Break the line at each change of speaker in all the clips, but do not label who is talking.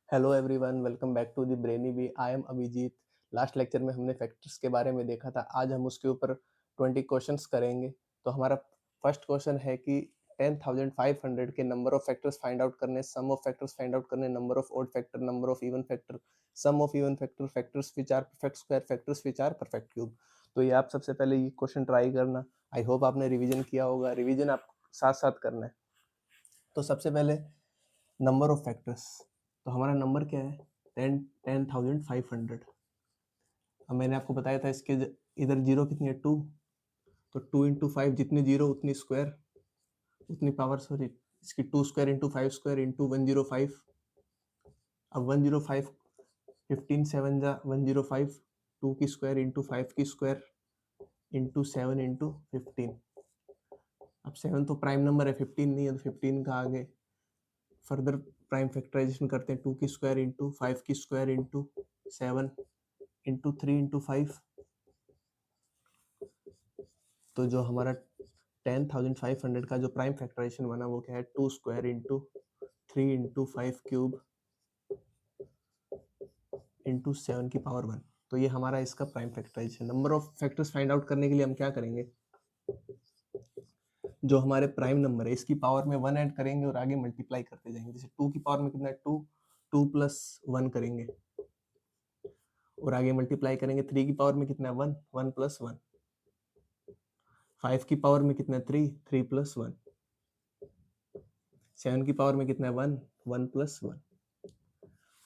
Hello everyone, welcome back to the Brainy Bee. I am Abhijeet. Last lecture में हमने factors के बारे में देखा था। आज हम उसके ऊपर 20 क्वेश्चंस करेंगे। तो हमारा फर्स्ट क्वेश्चन है कि 10,500 के number of factors find out करने, sum of factors find out करने, number of odd factor, number of even factor, sum of even factor, factors which are perfect square, factors which are perfect cube. तो ये आप सबसे पहले ये question try करना। I hope आपने revision किया होगा। रिविजन आप साथ साथ करना है। तो सबसे पहले नंबर ऑफ फैक्टर्स। तो हमारा नंबर क्या है? 10,500। अब मैंने आपको बताया था इसके इधर जीरो कितनी है? 2। तो 2 इंटू 5, जितनी जीरो उतनी स्क्वायर, उतनी पावर, सॉरी, इसकी 2 स्क्वायर इंटू 5 स्क्वायर इंटू 105। अब 105, 15 7 जा 105, 2 की स्क्वायर इंटू 5 की स्क्वायर इंटू 7 इंटू 15। अब 7 तो प्राइम नंबर है, 15 नहीं है, तो 15 का आगे फर्दर प्राइम फैक्टराइजेशन करते हैं। 2 की स्क्वायर इंटू 5 की स्क्वायर इंटू 7 इंटू 3 इंटू 5। तो जो हमारा 10,500 का जो प्राइम फैक्टराइजेशन बना वो क्या है? 2 square into 3 into 5 cube into 7 की पावर 1। तो ये हमारा इसका prime factorisation. Number of factors find out करने के लिए हम क्या करेंगे? जो हमारे प्राइम नंबर है इसकी पावर में 1 ऐड करेंगे और आगे मल्टीप्लाई करते जाएंगे। जैसे 2 की पावर में कितना है? 2, 2 प्लस 1 करेंगे और आगे मल्टीप्लाई करेंगे। 3 की पावर में कितना है? 1, 1 प्लस 1। 5 की पावर में कितना है? 3, 3 प्लस 1। 7 की पावर में कितना है? 1, 1 प्लस 1।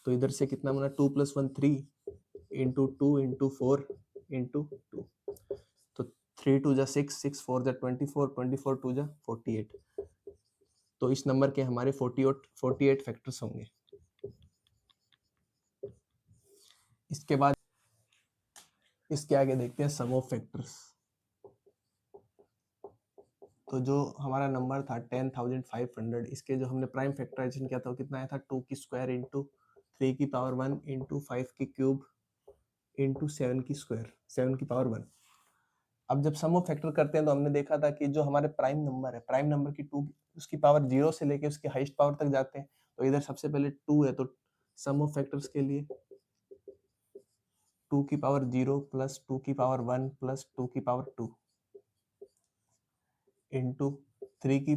तो इधर से कितना बना? 2 प्लस 1 3 इंटू 2 इंटू 4 इंटू 2। तो 3 2 जा 6, 6 4 जा 24, 24 2 जा 48। तो इस नंबर के हमारे 48 फैक्टर्स होंगे। इसके बाद इसके आगे देखते हैं सम ऑफ फैक्टर्स। तो जो हमारा नंबर था 10,500, इसके जो हमने प्राइम फैक्टराइजेशन किया था वो कितना आया था? 2 की स्क्वायर इंटू 3 की पावर 1 इंटू 5 की क्यूब इंटू 7 की स्क्वायर, 7 की पावर 1। अब जब सम ऑफ फैक्टर करते हैं तो हमने देखा था कि जो हमारे प्राइम नंबर है, प्राइम नंबर की 2 उसकी पावर 0 से लेके उसकी हाईएस्ट पावर तक जाते हैं। तो इधर सबसे पहले 2 है, तो सम ऑफ फैक्टर्स के लिए 2 की पावर 0 प्लस 2 की पावर 1 प्लस 2 की पावर 2 इंटू 3 की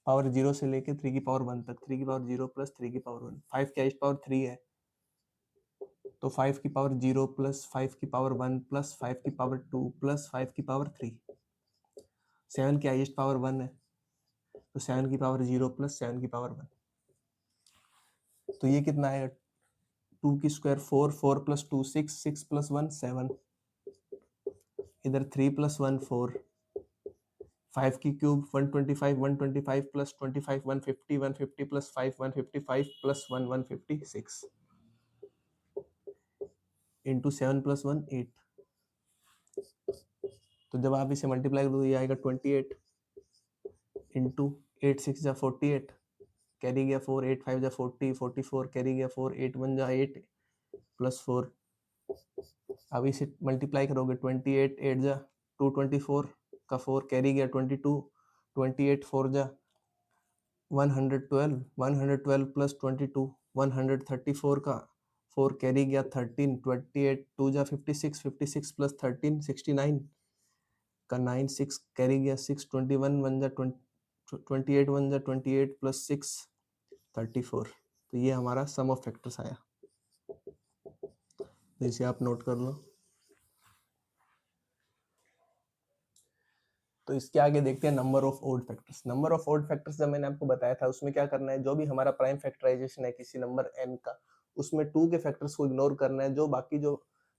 पावर 0 से लेके 3 की पावर 1 तक, 3 की पावर 0 प्लस 3 की पावर 1। 5 की हाईएस्ट पावर 3 है, तो 5 की पावर 0 प्लस 5 की पावर 1 प्लस 5 की पावर 2 प्लस 5 की पावर 3। 7 की हाईएस्ट पावर 1 है, तो 7 की पावर 0 प्लस 7 की पावर 1। तो ये कितना है? 2 की स्क्वायर 4, 4 प्लस 2 6, 6 प्लस 1 7। इधर 3 प्लस 1 4। 5 की cube 125, 125 plus 25 150, 150 plus 5 155 plus 1 156 into 7 plus 1 8। तो जब आप इसे मल्टीप्लाई करो तो ये आएगा 28 इंटू 8 6 जा 48, कैरी गया 4, 8 5 जा 40, 44 कैरी गया 4, 8 1 जा 8 प्लस 4। अब इसे मल्टीप्लाई करोगे 28 8 जा 224 का 4 कैरी गया 22, 28 4 जा 112, 112 प्लस 22 134 का 4 कैरी गया 13, 28 2 जा 56, 56 प्लस 13 69 का 9 6 कैरी गया 6, 21 1 जा 28 1 जा 28 प्लस 6 34। तो ये हमारा सम ऑफ फैक्टर्स आया। तो इसे आप नोट कर लो। तो इसके आगे देखते हैं number of odd factors. Number of odd factors जब मैंने आपको बताया था उसमें क्या करना है? जो भी हमारा प्राइम फैक्टराइजेशन है किसी नंबर n का, उसमें 2 के फैक्टर्स को इग्नोर करना है। जो बाकी जो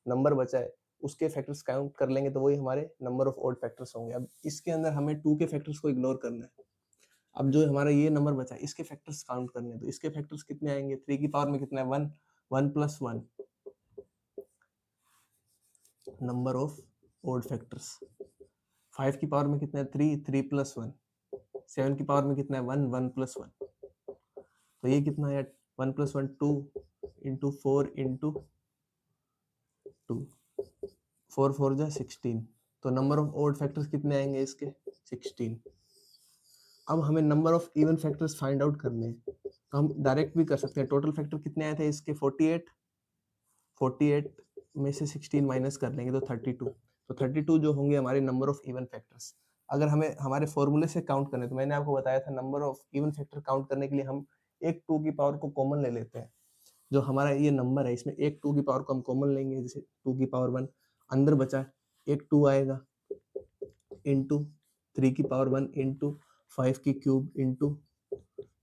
नंबर बचा है उसके फैक्टर्स काउंट कर लेंगे तो वही हमारे नंबर ऑफ ओड फैक्टर्स होंगे। अब इसके अंदर हमें 2 के फैक्टर्स को इग्नोर करना है। अब जो हमारा ये नंबर बचा है इसके फैक्टर्स काउंट करने हैं। तो इसके फैक्टर्स कितने आएंगे? 3 की पावर में कितना है? 1, 1 plus 1, number of odd factors. 5 की पावर में कितना है? 3, 3 प्लस 1। 7 की पावर में कितना है? 1, 1 प्लस 1। तो ये कितना है? 1 प्लस 1 2 इंटू 4 इंटू 2, 4 4 जा 16। तो नंबर ऑफ ओड फैक्टर्स कितने आएंगे इसके? 16। अब हमें number of even factors find out करने हैं। तो हम डायरेक्ट भी कर सकते हैं। टोटल फैक्टर कितने आए थे इसके 48 में से 16 माइनस कर लेंगे तो 32। तो 32 जो होंगे हमारे नंबर ऑफ इवन फैक्टर्स। अगर हमें हमारे फॉर्मूले से काउंट करने, तो मैंने आपको बताया था number of even factor count करने के लिए हम एक 2 की पावर को कॉमन ले लेते हैं। जो हमारा ये नंबर है इसमें एक 2 की पावर को हम कॉमन लेंगे, जैसे 2 की पावर 1 अंदर बचा, एक 2 आएगा इंटू 3 की पावर 1 इंटू 5 की क्यूब इंटू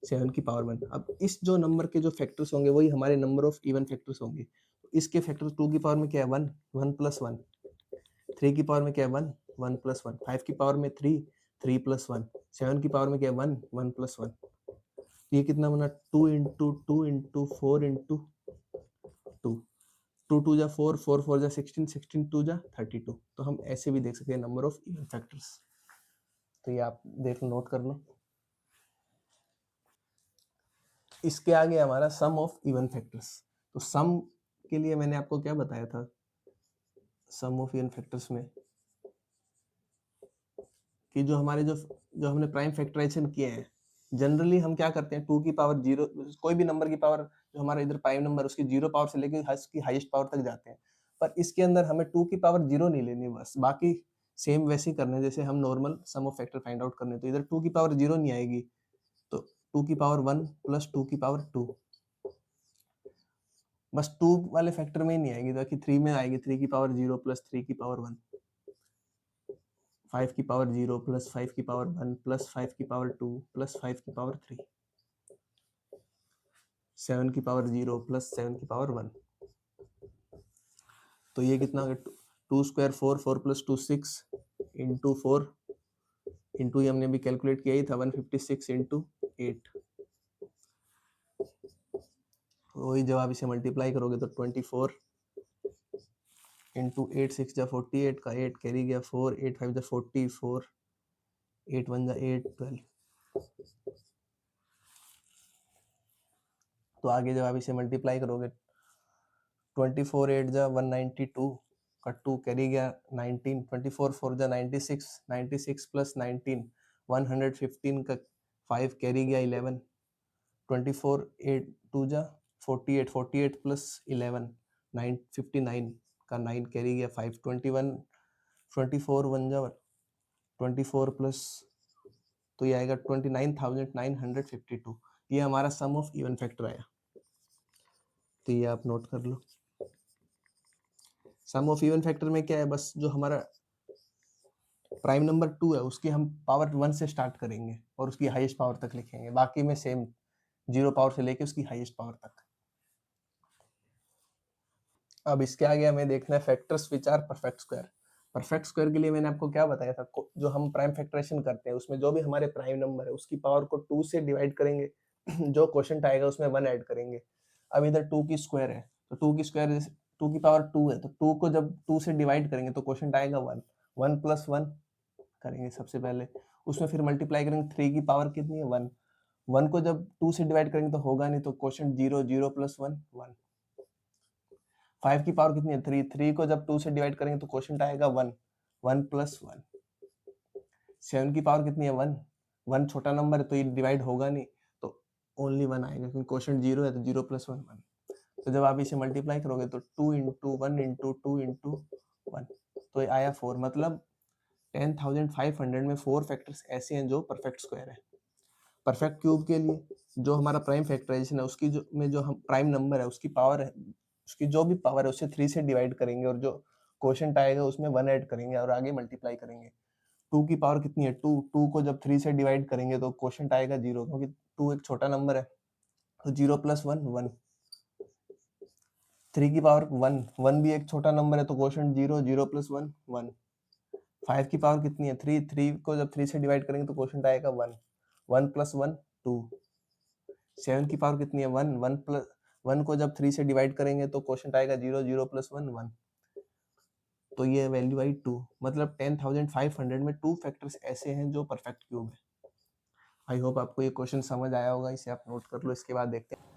7 की पावर 1। अब इस जो नंबर के जो फैक्टर्स होंगे वही हमारे नंबर ऑफ इवन फैक्टर्स होंगे। तो इसके फैक्टर्स 2 की पावर में क्या है 1, 1 प्लस 1, 3 की पावर में क्या है 1, 1 प्लस 1, 5 की पावर में 3, 3 प्लस 1, 7 की पावर में क्या है 1, 1 प्लस 1। ये कितना बना 2 इंटू 2 इंटू 4 इंटू 2, 2 2 जा 4, 4 4 जा 16, 16 2 जा 32। तो हम ऐसे भी देख सकते हैं नंबर ऑफ इवन फैक्टर्स। तो ये आप देख लो, नोट कर लो। इसके आगे हमारा सम ऑफ इवन फैक्टर्स। तो सम के लिए मैंने आपको क्या बताया था, सम ऑफ इवन फैक्टर्स में कि जो हमारे जो हमने प्राइम फैक्टराइजेशन किए हैं, जनरली हम क्या करते हैं 2 की पावर 0, कोई भी नंबर की पावर जो हमारा इधर प्राइम नंबर उसकी 0 पावर से लेके उसकी हाईएस्ट पावर तक जाते हैं। पर इसके अंदर हमें 2 की पावर 0 नहीं लेनी, बस बाकी सेम वैसे ही करना है जैसे हम normal sum of factor find out करने। तो इधर 2 की पावर 0 नहीं आएगी, तो 2 की पावर 1 प्लस 2 की पावर 2, बस 2 वाले फैक्टर में ही नहीं आएगी, बाकी 3 में आएगी 3 की पावर 0 प्लस 3 की पावर 1, 5 की पावर 0 प्लस 5 की पावर 1 प्लस 5 की पावर 2 प्लस 5 की पावर 3, 7 की पावर 0 प्लस 7 की पावर 1। तो ये कितना हो गया 2 स्क्वायर 4, 4 प्लस 2 6 इंटू 4 इंटू ये हमने अभी कैलकुलेट किया ही था 156 इंटू 8। वही जब आप इसे मल्टीप्लाई करोगे तो 24 इंटू 8 6 जा 48 का 8 कैरी गया 4, 8 5 जा 44, 8 1 जा 8 12। तो आगे जब आप इसे मल्टीप्लाई करोगे 24 8 जा 192 का 2 कैरी गया 19, 24 4 जा 96, 96 प्लस 19 115 का 5 कैरी गया 11, 24 8 2 जा 48, 48 प्लस 11 9 59 का 9 कैरी गया 5, 21 24 1 जा 24 प्लस, तो ये आएगा 29,952। ये हमारा सम ऑफ इवन फैक्टर आया। तो ये आप नोट कर लो। सम ऑफ इवन फैक्टर में क्या है, बस जो हमारा प्राइम नंबर 2 है उसकी हम पावर 1 से स्टार्ट करेंगे और उसकी हाईएस्ट पावर तक लिखेंगे, बाकी में सेम 0 पावर से लेके उसकी हाईएस्ट पावर तक। अब इसके आगे हमें देखना है factors which are perfect square. Perfect square के लिए मैंने आपको क्या बताया था, जो हम प्राइम फैक्टराइजेशन करते हैं उसमें जो भी हमारे प्राइम नंबर है उसकी पावर को 2 से डिवाइड करेंगे जो क्वोशंट आएगा उसमें 1 ऐड करेंगे। अब इधर 2 की स्क्वायर है तो 2 की स्क्वायर 2 की पावर 2 है, तो 2 को जब 2 से डिवाइड करेंगे तो क्वोशंट आएगा 1, 1 प्लस 1 करेंगे सबसे पहले, उसमें फिर मल्टीप्लाई करेंगे 3 की पावर कितनी है 1, 1 को जब 2 से डिवाइड करेंगे तो होगा नहीं, तो क्वोशंट 0, 0 प्लस 1 1। 5 की पावर कितनी है 3, 3 को जब 2 से डिवाइड करेंगे तो क्वोशंट आएगा 1, 1 प्लस 1। 7 की पावर कितनी है 1, 1 छोटा नंबर है तो ये डिवाइड होगा नहीं, तो ओनली 1 आएगा क्योंकि क्वोशंट 0 है तो 0 प्लस 1 1। तो जब आप इसे मल्टीप्लाई करोगे तो 2 इंटू 1 इंटू 2 इंटू 1, तो ये आया 4। मतलब 10,500 में 4 फैक्टर्स ऐसे हैं जो परफेक्ट स्क्वायर है। परफेक्ट क्यूब के लिए जो हमारा प्राइम फैक्टराइजेशन है उसकी जो में जो हम प्राइम नंबर है उसकी पावर है, उसकी जो भी पावर है उसे 3 से डिवाइड करेंगे और जो क्वोशंट आएगा उसमें 1 ऐड करेंगे और आगे मल्टीप्लाई करेंगे। 2 की पावर कितनी है 2, 2 को जब 3 से डिवाइड करेंगे तो क्वोशंट आएगा 0 क्योंकि 2 एक छोटा नंबर है, तो 0 प्लस 1 1। 3 की पावर 1, 1 भी एक छोटा नंबर है तो क्वोशंट 0, 0 प्लस 1 1। 5 की पावर कितनी है 3, 3 को जब 3 से डिवाइड करेंगे तो क्वोशंट आएगा 1, 1 प्लस 1 2। 7 की पावर कितनी है 1, 1 प्लस 1 को जब 3 से डिवाइड करेंगे तो क्वोशंट आएगा 0, 0 प्लस 1 1। तो ये वैल्यू आई 2। मतलब 10,500 में 2 फैक्टर्स ऐसे हैं जो परफेक्ट क्यूब है। आई होप आपको ये क्वेश्चन समझ आया होगा, इसे आप नोट कर लो। इसके बाद देखते हैं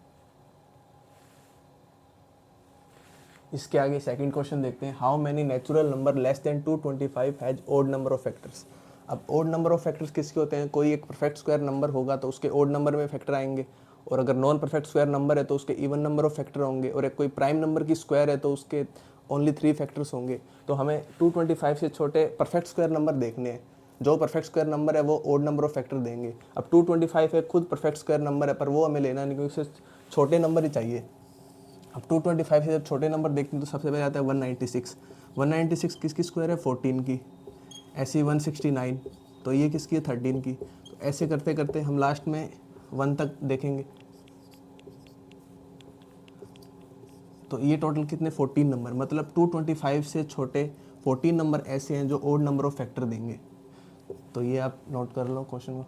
इसके आगे सेकंड क्वेश्चन देखते हैं। How many natural number less than 225 has odd number of factors. अब ओड नंबर ऑफ फैक्टर्स किसके होते हैं, कोई एक परफेक्ट स्क्वायर नंबर होगा तो उसके ओड नंबर में फैक्टर आएंगे और अगर नॉन परफेक्ट स्क्वायर नंबर है तो उसके इवन नंबर ऑफ फैक्टर होंगे, और एक कोई प्राइम नंबर की स्क्वायर है तो उसके ओनली 3 फैक्टर्स होंगे। तो हमें 225 से छोटे परफेक्ट स्क्वायर नंबर देखने हैं। जो परफेक्ट स्क्वायर नंबर है वो ओड नंबर ऑफ फैक्टर देंगे। अब 225 है खुद परफेक्ट स्क्वायर नंबर है, पर वो हमें लेना नहीं क्योंकि उससे छोटे नंबर ही चाहिए। अब 225 से जब छोटे नंबर देखते हैं तो सबसे पहले आता है 196। 196 किसकी स्क्वायर है? 14 की। ऐसे 169, तो ये किसकी है? 13 की। तो ऐसे करते करते हम लास्ट में 1 तक देखेंगे। तो ये टोटल कितने? 14 नंबर। मतलब 225 से छोटे 14 नंबर ऐसे हैं जो ओड नंबर ऑफ फैक्टर देंगे। तो ये आप नोट कर लो क्वेश्चन में।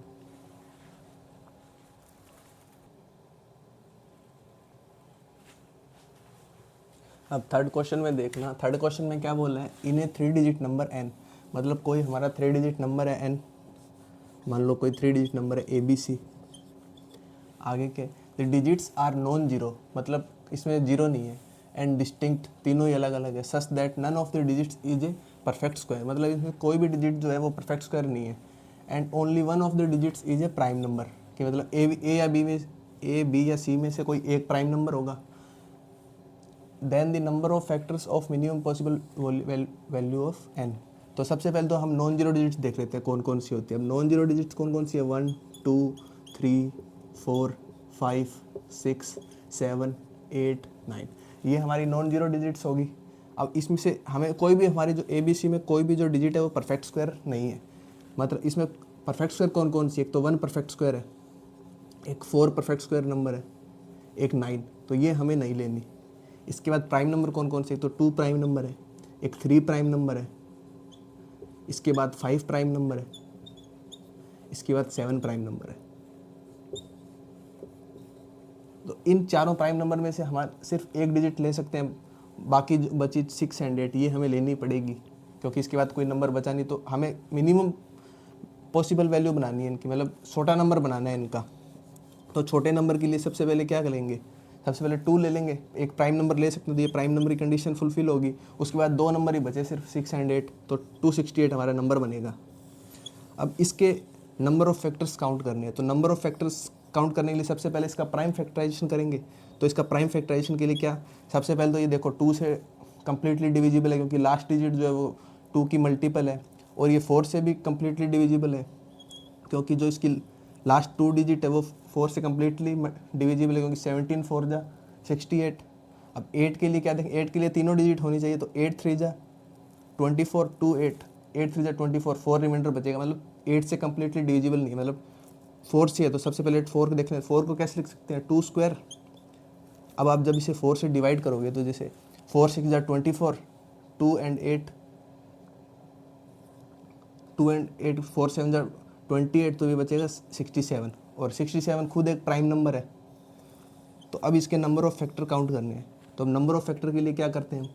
अब थर्ड क्वेश्चन में देखना, थर्ड क्वेश्चन में क्या बोला है? इन ए 3 डिजिट नंबर n, मतलब कोई हमारा 3 डिजिट नंबर है n, मान लो कोई 3 डिजिट नंबर है ABC। आगे के the digits are non zero, मतलब इसमें जीरो नहीं है, एंड डिस्टिंक्ट, तीनों ही अलग अलग है, such that none of the digits is a perfect square, मतलब इसमें कोई भी डिजिट जो है वो परफेक्ट स्क्वायर नहीं है। And only one of the digits is A prime number, कि मतलब ए या बी में, ए बी या सी में से कोई एक प्राइम नंबर होगा। Then the number of factors of minimum possible value of n। तो सबसे पहले तो हम नॉन जीरो डिजिट्स देख लेते हैं कौन कौन सी होती है। अब नॉन जीरो डिजिट्स कौन कौन सी है? 1 2 3 4 5 6 7 8 9, ये हमारी नॉन जीरो डिजिट्स होगी। अब इसमें से हमें कोई भी, हमारी जो ABC में कोई भी जो डिजिट है वो परफेक्ट स्क्वायर नहीं है। मतलब इसमें परफेक्ट स्क्वायर कौन कौन सी? एक तो 1 परफेक्ट स्क्वायर है, एक 4 परफेक्ट स्क्वायर नंबर है, एक 9, तो ये हमें नहीं लेनी। इसके बाद प्राइम नंबर कौन कौन से? तो 2 प्राइम नंबर है, एक 3 प्राइम नंबर है, इसके बाद 5 प्राइम नंबर है, इसके बाद 7 प्राइम नंबर है। तो इन चारों प्राइम नंबर में से हम सिर्फ एक डिजिट ले सकते हैं, बाकी जो बची 6 एंड 8 ये हमें लेनी पड़ेगी, क्योंकि इसके बाद कोई नंबर बचा नहीं। तो हमें मिनिमम पॉसिबल वैल्यू बनानी है इनकी, मतलब छोटा नंबर बनाना है इनका। तो छोटे नंबर के लिए सबसे पहले क्या करेंगे? सबसे पहले 2 ले लेंगे, एक प्राइम नंबर ले सकते हैं, तो ये प्राइम नंबर की कंडीशन फुलफिल होगी। उसके बाद 2 नंबर ही बचे सिर्फ 6 एंड 8, तो 268 हमारा नंबर बनेगा। अब इसके नंबर ऑफ फैक्टर्स काउंट करने हैं, तो नंबर ऑफ फैक्टर्स काउंट करने के लिए सबसे पहले इसका प्राइम फैक्टराइजेशन करेंगे। तो इसका प्राइम फैक्टराइजेशन के लिए क्या? सबसे पहले तो ये देखो 2 से कम्प्लीटली डिविजिबल है, क्योंकि लास्ट डिजिट जो है वो 2 की मल्टीपल है, और ये 4 से भी कम्प्लीटली डिविजिबल है, क्योंकि जो इसकी लास्ट 2 डिजिट है वो 4 से कम्प्लीटली डिविजिबल है, क्योंकि 17 4 जा 68। अब 8 के लिए क्या देखें? 8 के लिए तीनों डिजिट होनी चाहिए, तो 8 3 जा 24 2 8, 8 3 जा 24, 4 रिमाइंडर बचेगा, मतलब 8 से कम्प्लीटली डिविजिबल नहीं है, मतलब 4 से है। तो सबसे पहले 4 को देख लें, 4 को कैसे लिख सकते हैं? 2 स्क्वायर। अब आप जब इसे 4 से डिवाइड करोगे तो जैसे 4 6 जा 24, 2 एंड 8 2 एंड 8 4 7 जा 28, तो ये बचेगा 67, और 67 खुद एक प्राइम नंबर है। तो अब इसके नंबर ऑफ फैक्टर काउंट करने हैं। तो अब नंबर ऑफ फैक्टर के लिए क्या करते हैं?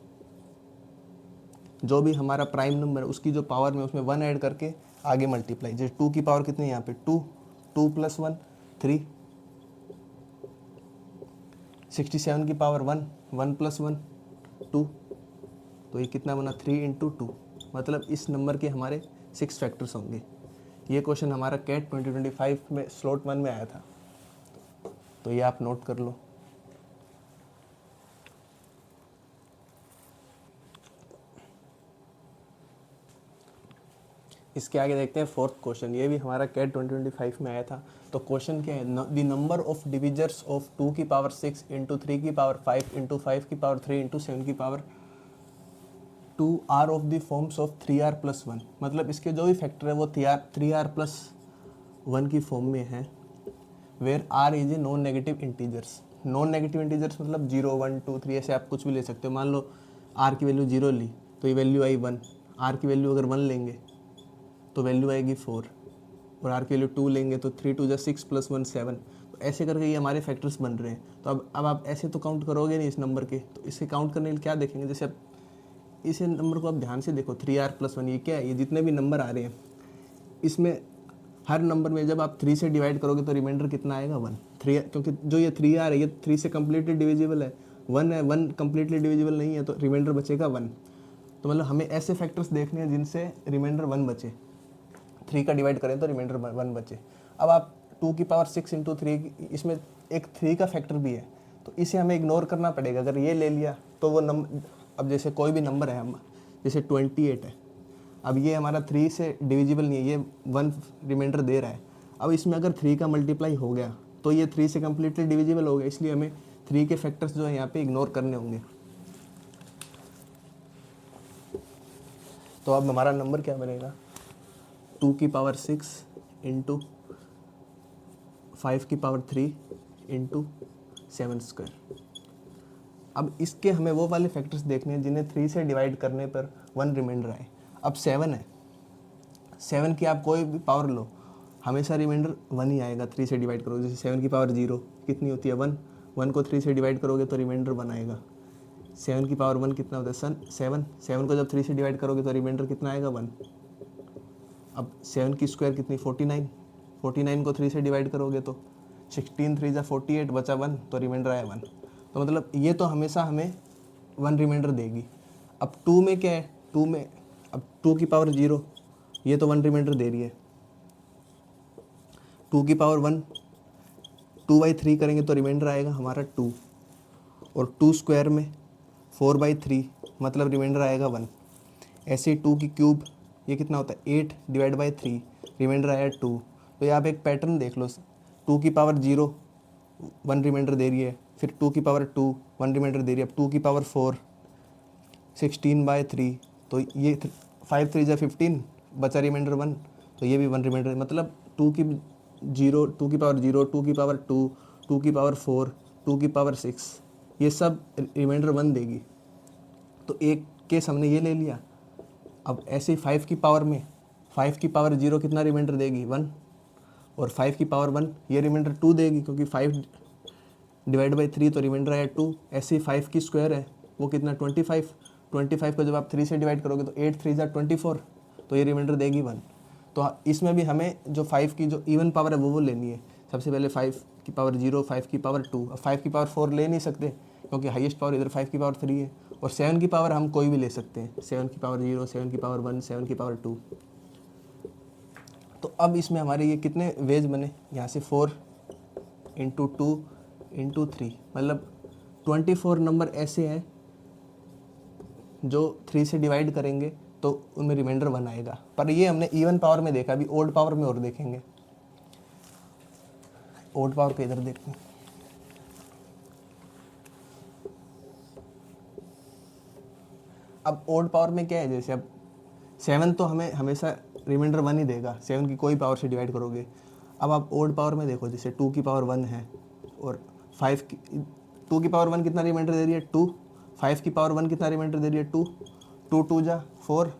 जो भी हमारा प्राइम नंबर है उसकी जो पावर में उसमें 1 ऐड करके आगे मल्टीप्लाई। जैसे 2 की पावर कितनी है यहाँ पे? 2, 2 + 1 3, 67 की पावर 1, 1 + 1 2, तो ये कितना बना? 3 × 2, मतलब इस नंबर के हमारे 6 फैक्टर्स होंगे। ये क्वेश्चन हमारा कैट 2025 में स्लॉट 1 में आया था, तो ये आप नोट कर लो। इसके आगे देखते हैं फोर्थ क्वेश्चन, ये भी हमारा कैट 2025 में आया था। तो क्वेश्चन क्या है? The number of divisors of 2 की पावर 6 × 3 की पावर 5 × 5 की पावर 3 × 7 की power 2 are of the forms of 3r + 1, मतलब इसके जो भी फैक्टर है वो 3r + 1 की फॉर्म में है। Where r is a non negative integers. Non negative integers मतलब 0 1 2 3 ऐसे आप कुछ भी ले सकते हो। मान लो r की वैल्यू 0 ली तो ये वैल्यू आई 1, r की वैल्यू अगर 1 लेंगे तो वैल्यू आएगी 4, और r की वैल्यू 2 लेंगे तो 3 2 जा 6 + 1 7। तो ऐसे करके ये हमारे फैक्टर्स बन रहे हैं। तो अब आप ऐसे तो काउंट करोगे नहीं इस नंबर के, तो इसे काउंट करने के लिए क्या देखेंगे? जैसे अब इस नंबर को आप ध्यान से देखो, 3r + 1, ये क्या है? ये जितने भी नंबर आ रहे हैं इसमें हर नंबर में जब आप 3 से डिवाइड करोगे तो रिमाइंडर कितना आएगा? 1 3, क्योंकि जो ये 3r है ये 3 से कम्प्लीटली डिविजिबल है, 1 है, 1 कम्प्लीटली डिविजिबल नहीं है, तो रिमाइंडर बचेगा 1। तो मतलब हमें ऐसे फैक्टर्स देखने हैं जिनसे रिमाइंडर 1 बचे, 3 का डिवाइड करें तो रिमाइंडर 1 बचे। अब आप 2 की पावर 6 इंटू 3, इसमें एक 3 का फैक्टर भी है, तो इसे हमें इग्नोर करना पड़ेगा। अगर ये ले लिया तो वो नंबर, अब जैसे कोई भी नंबर है, हम जैसे 28 है, अब ये हमारा 3 से डिविजिबल नहीं है, ये 1 रिमाइंडर दे रहा है। अब इसमें अगर 3 का मल्टीप्लाई हो गया तो ये 3 से कम्प्लीटली डिविजिबल हो गया, इसलिए हमें 3 के फैक्टर्स जो है यहाँ पे इग्नोर करने होंगे। तो अब हमारा नंबर क्या बनेगा, 2 की पावर 6 इंटू 5 की पावर 3 इंटू 7 स्क्वायर। अब इसके हमें वो वाले फैक्टर्स देखने हैं जिन्हें 3 से डिवाइड करने पर 1 रिमाइंडर आए। अब 7 है, 7 की आप कोई भी पावर लो, हमेशा रिमाइंडर 1 ही आएगा 3 से डिवाइड करोगे। जैसे 7 की पावर 0 कितनी होती है 1, 1 को 3 से डिवाइड करोगे तो रिमाइंडर 1 आएगा। 7 की पावर 1 कितना होता है 7, 7 को जब 3 से डिवाइड करोगे तो रिमाइंडर कितना आएगा 1। अब 7 की स्क्वायर कितनी 49, 49 को 3 से डिवाइड करोगे तो 16 3 जा 48 बचा 1, तो रिमाइंडर आया 1। तो मतलब ये तो हमेशा हमें 1 रिमाइंडर देगी। अब 2 में क्या है, 2 में अब 2 की पावर 0, ये तो 1 रिमाइंडर दे रही है। 2 की पावर 1, 2/3 करेंगे तो रिमाइंडर आएगा हमारा 2, और 2 स्क्वायर में 4/3 मतलब रिमाइंडर आएगा 1। ऐसे 2 की क्यूब, ये कितना होता है 8 डिवाइड बाई 3, रिमाइंडर आया 2। तो ये आप एक पैटर्न देख लो, 2 की पावर 0 1 रिमाइंडर दे रही है, फिर 2 की पावर 2 1 रिमाइंडर दे रही है, अब 2 की पावर 4 16/3, तो ये 5 3 जा 15 बचा रिमाइंडर 1, तो ये भी 1 रिमाइंडर। मतलब 2 की 0, 2 की पावर 0, 2 की पावर 2, 2 की पावर 4, 2 की पावर 6, ये सब रिमाइंडर 1 देगी। तो एक केस हमने ये ले लिया। अब ऐसे 5 की पावर में 5 की पावर 0 कितना रिमाइंडर देगी 1, और 5 की पावर 1 ये रिमाइंडर 2 देगी, क्योंकि 5 डिवाइड बाई 3 तो रिमाइंडर आया 2। ऐसे ही 5 की स्क्वायर है वो कितना 25, 25 को जब आप 3 से डिवाइड करोगे तो 8 3 जा 24, तो ये रिमाइंडर देगी 1। तो इसमें भी हमें जो 5 की जो इवन पावर है वो लेनी है। सबसे पहले 5 की पावर 0, 5 की पावर 2, अब 5 की पावर 4 ले नहीं सकते क्योंकि हाईएस्ट पावर इधर 5 की पावर 3 है, और 7 की पावर हम कोई भी ले सकते हैं, 7 की पावर 0, 7 की पावर 1, 7 की पावर 2। तो अब इसमें हमारे ये कितने वेज बने, यहाँ से 4 इंटू 2 इंटू 3, मतलब 24 नंबर ऐसे हैं जो 3 से डिवाइड करेंगे तो उनमें रिमाइंडर 1 आएगा। पर ये हमने इवन पावर में देखा, अभी ओड पावर में और देखेंगे। ओड पावर को इधर देखते हैं। अब ओड पावर में क्या है, जैसे अब 7 तो हमें हमेशा रिमाइंडर 1 ही देगा, 7 की कोई पावर से डिवाइड करोगे। अब आप ओड पावर में देखो, जैसे 2 की पावर 1 है और 5 की 2 की पावर 1 कितना रिमाइंडर दे रही है 2, 5 की पावर 1 कितना रिमाइंडर दे रही है 2, 2 2 जा 4।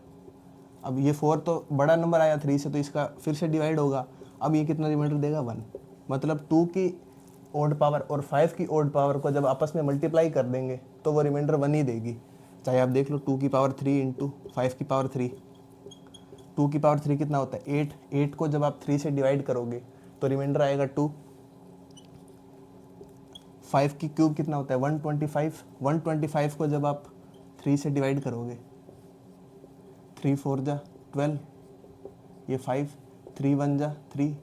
अब ये 4 तो बड़ा नंबर आया 3 से, तो इसका फिर से डिवाइड होगा, अब ये कितना रिमाइंडर देगा 1। मतलब 2 की ओड पावर और 5 की ओड पावर को जब आपस में मल्टीप्लाई कर देंगे तो वो रिमाइंडर 1 ही देगी। चाहे आप देख लो 2 की पावर 3 इंटू 5 की पावर 3, 2 की पावर 3 कितना होता है 8, 8 को जब आप 3 से डिवाइड करोगे तो रिमाइंडर आएगा 2। 5 की क्यूब कितना होता है 125, 125 को जब आप 3 से डिवाइड करोगे 3 4 जा 12, ये 5, 3 1 जा 3,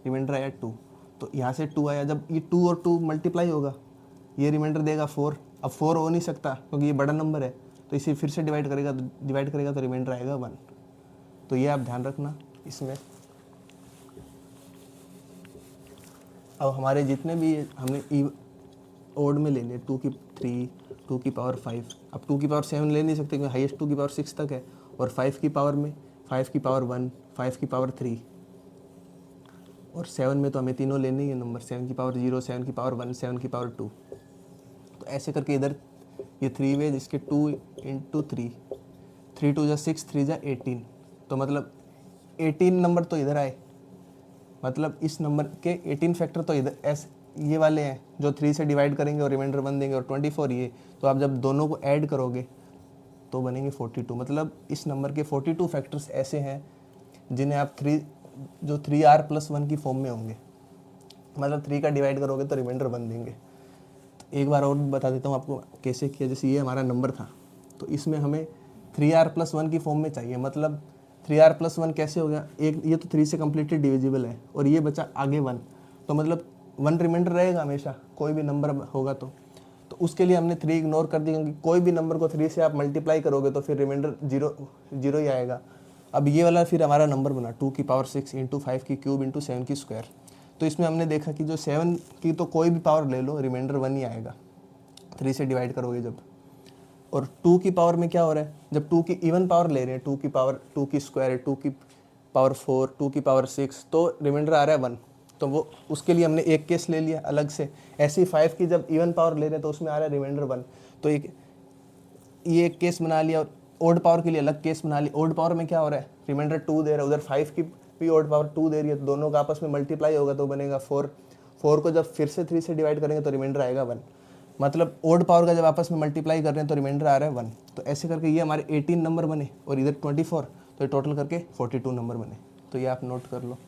रिमाइंडर आया 2। तो यहाँ से 2 आया, जब ये 2 और 2 मल्टीप्लाई होगा ये रिमाइंडर देगा 4। अब 4 हो नहीं सकता क्योंकि ये बड़ा नंबर है, तो इसे फिर से डिवाइड करेगा तो रिमाइंडर आएगा 1। तो ये आप ध्यान रखना इसमें। अब हमारे जितने भी हमने ओड में ले लिए 2 की 3, 2 की पावर 5, अब 2 की पावर 7 ले नहीं सकते क्योंकि हाईएस्ट 2 की पावर 6 तक है, और 5 की पावर में 5 की पावर 1, 5 की पावर 3, और 7 में तो हमें तीनों लेने ही है नंबर, 7 की पावर 0, 7 की पावर 1, 7 की पावर 2। तो ऐसे करके इधर ये 3 वेज, इसके 2 इंटू 3, 3 2 जा 6, 3 जा 18, तो मतलब 18 नंबर तो इधर आए, मतलब इस नंबर के 18 फैक्टर तो इधर ये वाले हैं जो 3 से डिवाइड करेंगे और रिमाइंडर 1 देंगे, और 24 ये, तो आप जब दोनों को ऐड करोगे तो बनेंगे 42। मतलब इस नंबर के 42 फैक्टर्स ऐसे हैं जिन्हें आप 3r+1 की फॉर्म में होंगे, मतलब 3 का डिवाइड करोगे तो रिमाइंडर 1 देंगे। तो एक बार और बता देता हूँ आपको कैसे किया। जैसे ये हमारा नंबर था तो इसमें हमें 3r+1 की फॉर्म में चाहिए, मतलब 3r+1 कैसे हो गया, एक ये तो 3 से कम्प्लीटली डिविजिबल है और ये बचा आगे 1, तो मतलब 1 रिमाइंडर रहेगा हमेशा, कोई भी नंबर होगा तो उसके लिए हमने 3 इग्नोर कर दी, क्योंकि कोई भी नंबर को 3 से आप मल्टीप्लाई करोगे तो फिर रिमाइंडर जीरो ही आएगा। अब ये वाला फिर हमारा नंबर बना 2 की पावर 6 इंटू 5 की क्यूब इंटू 7 की स्क्वायर। तो इसमें हमने देखा कि जो 7 की तो कोई भी पावर ले लो, रिमाइंडर 1 ही आएगा 3 से डिवाइड करोगे जब। और 2 की पावर में क्या हो रहा है, जब 2 की इवन पावर ले रहे हैं, 2 की पावर 2 की स्क्वायर है, 2 की पावर 4, 2 की पावर 6, तो रिमाइंडर आ रहा है 1। तो वो उसके लिए हमने एक केस ले लिया अलग से। ऐसे ही 5 की जब इवन पावर ले रहे हैं तो उसमें आ रहा है रिमाइंडर 1, तो ये एक केस बना लिया। और ओड पावर के लिए अलग केस बना लिया। ओड पावर में क्या हो रहा है, रिमाइंडर 2 दे रहा है, उधर 5 की भी ओड पावर 2 दे रही है, तो दोनों का आपस में मल्टीप्लाई होगा तो बनेगा 4। 4 को जब फिर से 3 से डिवाइड करेंगे तो रिमाइंडर आएगा 1। मतलब ओड पावर का जब आपस में मल्टीप्लाई कर रहे हैं तो रिमाइंडर आ रहा है 1। तो ऐसे करके ये हमारे 18 नंबर बने और इधर 24, तो ये टोटल करके 42 नंबर बने। तो ये आप नोट कर लो।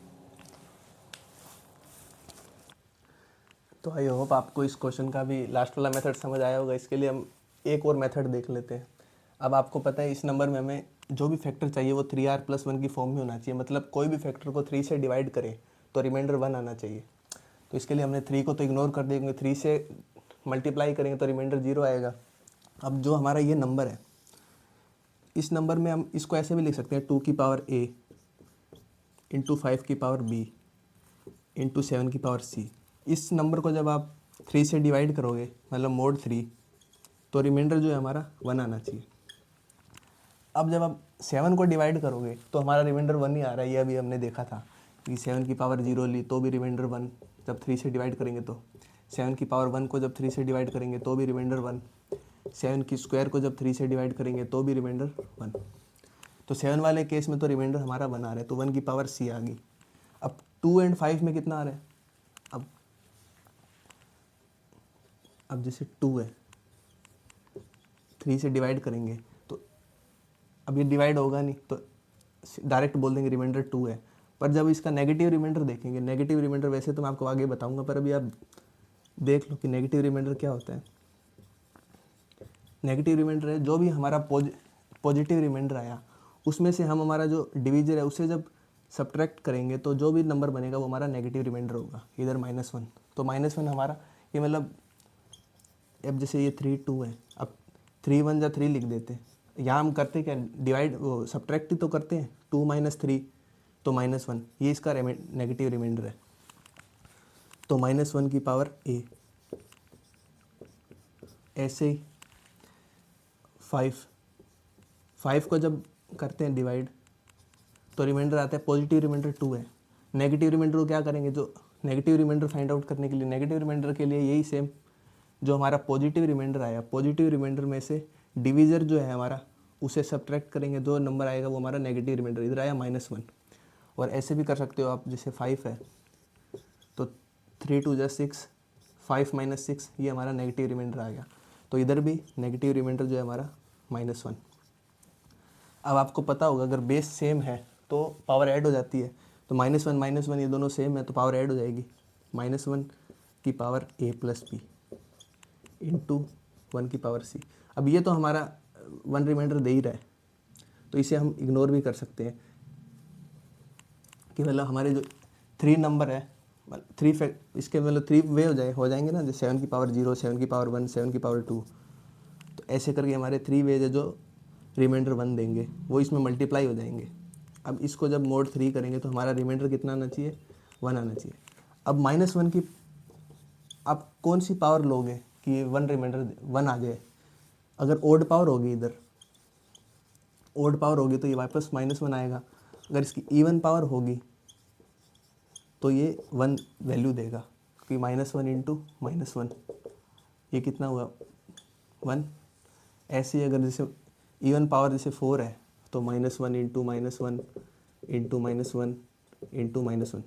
तो आई होप आपको इस क्वेश्चन का भी लास्ट वाला मेथड समझ आया होगा। इसके लिए हम एक और मेथड देख लेते हैं। अब आपको पता है इस नंबर में हमें जो भी फैक्टर चाहिए वो 3r+1 की फॉर्म में होना चाहिए। मतलब कोई भी फैक्टर को 3 से डिवाइड करे तो रिमाइंडर 1 आना चाहिए। तो इसके लिए हमने 3 को तो इग्नोर कर दिया, क्योंकि 3 से मल्टीप्लाई करेंगे तो रिमाइंडर 0 आएगा। अब जो हमारा ये नंबर है, इस नंबर में हम इसको ऐसे भी लिख सकते हैं 2 की पावर a इंटू 5 की पावर b इंटू 7 की पावर c। इस नंबर को जब आप 3 से डिवाइड करोगे, मतलब मोड 3, तो रिमाइंडर जो है हमारा 1 आना चाहिए। अब जब आप 7 को डिवाइड करोगे तो हमारा रिमाइंडर 1 ही आ रहा है। ये अभी हमने देखा था कि 7 की पावर 0 ली तो भी रिमाइंडर 1, जब 3 से डिवाइड करेंगे तो 7 की पावर 1 को जब 3 से डिवाइड करेंगे तो भी रिमाइंडर 1, 7 की स्क्वायर को जब 3 से डिवाइड करेंगे तो भी रिमाइंडर 1। तो 7 वाले केस में तो रिमाइंडर हमारा 1 आ रहा है, तो 1 की पावर c आ गई। अब 2 एंड 5 में कितना आ रहा है, अब जैसे 2 है, 3 से डिवाइड करेंगे तो अब ये डिवाइड होगा नहीं, तो डायरेक्ट बोल देंगे रिमाइंडर 2 है। पर जब इसका नेगेटिव रिमाइंडर देखेंगे, नेगेटिव रिमाइंडर वैसे तो मैं आपको आगे बताऊंगा, पर अभी आप देख लो कि नेगेटिव रिमाइंडर क्या होता है। नेगेटिव रिमाइंडर है जो भी हमारा पॉजिटिव रिमाइंडर आया उसमें से हम हमारा जो डिवीजर है उससे जब सब्ट्रैक्ट करेंगे तो जो भी नंबर बनेगा वो हमारा नेगेटिव रिमाइंडर होगा। इधर -1, तो -1 हमारा ये मतलब, अब जैसे ये 3 2 है, अब 3 1 जा 3 लिख देते हैं। यहाँ हम करते क्या, डिवाइड वो सब्ट्रैक्ट ही तो करते हैं, 2 - 3 तो -1, ये इसका नेगेटिव रिमाइंडर है। तो -1 की पावर a। ऐसे ही 5 को जब करते हैं डिवाइड तो रिमाइंडर आता है, पॉजिटिव रिमाइंडर 2 है। नेगेटिव रिमाइंडर को क्या करेंगे, जो नेगेटिव रिमाइंडर फाइंड आउट करने के लिए, नेगेटिव रिमाइंडर के लिए यही सेम, जो हमारा पॉजिटिव रिमाइंडर आया, पॉजिटिव रिमाइंडर में से डिवीज़र जो है हमारा उसे सब्ट्रैक्ट करेंगे, जो नंबर आएगा वो हमारा नेगेटिव रिमाइंडर, इधर आया -1। और ऐसे भी कर सकते हो आप, जैसे 5 है तो 3 2 जा 6, 5 - 6, ये हमारा नेगेटिव रिमाइंडर आ गया। तो इधर भी नेगेटिव रिमाइंडर जो है हमारा -1। अब आपको पता होगा अगर बेस सेम है तो पावर ऐड हो जाती है, तो -1 ये दोनों सेम है तो पावर ऐड हो जाएगी। -1 की पावर a+b इंटू 1 की पावर c। अब ये तो हमारा 1 रिमाइंडर दे ही रहा है, तो इसे हम इग्नोर भी कर सकते हैं कि मतलब हमारे जो 3 नंबर है, 3 इसके मतलब 3 वे हो जाएंगे ना, जैसे 7 की पावर 0, 7 की पावर 1, 7 की पावर 2। तो ऐसे करके हमारे 3 वेज है जो रिमाइंडर 1 देंगे, वो इसमें मल्टीप्लाई हो जाएंगे। अब इसको जब मोड 3 करेंगे तो हमारा रिमाइंडर कितना आना चाहिए, 1 आना चाहिए। अब -1 की आप कौन सी पावर लोगे कि 1 रिमाइंडर 1 आ जाए। अगर ओड पावर होगी, इधर ओड पावर होगी तो ये वापस -1 आएगा। अगर इसकी इवन पावर होगी तो ये 1 वैल्यू देगा, क्योंकि -1 इंटू -1 ये कितना हुआ, 1। ऐसे ही अगर जैसे इवन पावर जैसे 4 है तो -1 इंटू -1 इंटू -1 इंटू -1,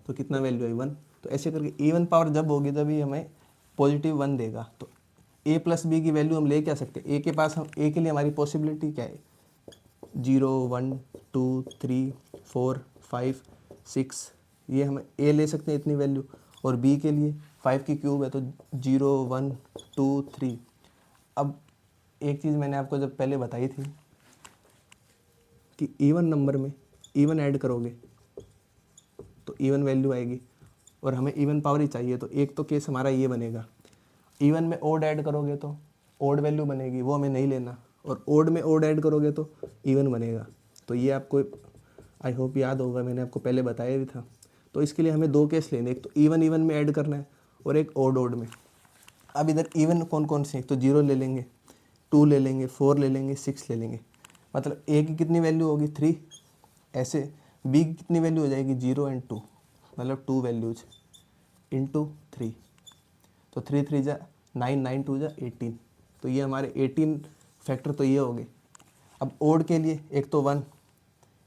तो कितना वैल्यू है, 1। तो ऐसे करके इवन पावर जब होगी तभी हमें पॉजिटिव 1 देगा। तो a+b की वैल्यू हम ले क्या सकते हैं, a के पास, हम a के लिए हमारी पॉसिबिलिटी क्या है, 0 1 2 3 4 5 6, ये हम a ले सकते हैं इतनी वैल्यू। और b के लिए 5 की क्यूब है तो 0 1 2 3। अब एक चीज़ मैंने आपको जब पहले बताई थी कि इवन नंबर में इवन ऐड करोगे तो इवन वैल्यू आएगी, और हमें इवन पावर ही चाहिए, तो एक तो केस हमारा ये बनेगा। इवन में ओड ऐड करोगे तो ओड वैल्यू बनेगी, वो हमें नहीं लेना, और ओड में ओड ऐड करोगे तो इवन बनेगा। तो ये आपको आई होप याद होगा, मैंने आपको पहले बताया भी था। तो इसके लिए हमें दो केस लेने, एक तो इवन इवन में ऐड करना है और एक ओड ओड में। अब इधर इवन कौन कौन से, एक तो 0 ले लेंगे, 2 ले लेंगे, 4 ले लेंगे, 6 ले लेंगे। मतलब ए की कितनी वैल्यू होगी 3, ऐसे बी की कितनी वैल्यू हो जाएगी 0 एंड 2, मतलब 2 वैल्यूज इंटू 3, तो 3 3 जा 9, 9 2 जा 18, तो ये हमारे 18 फैक्टर तो ये हो गए। अब ओड के लिए एक तो 1,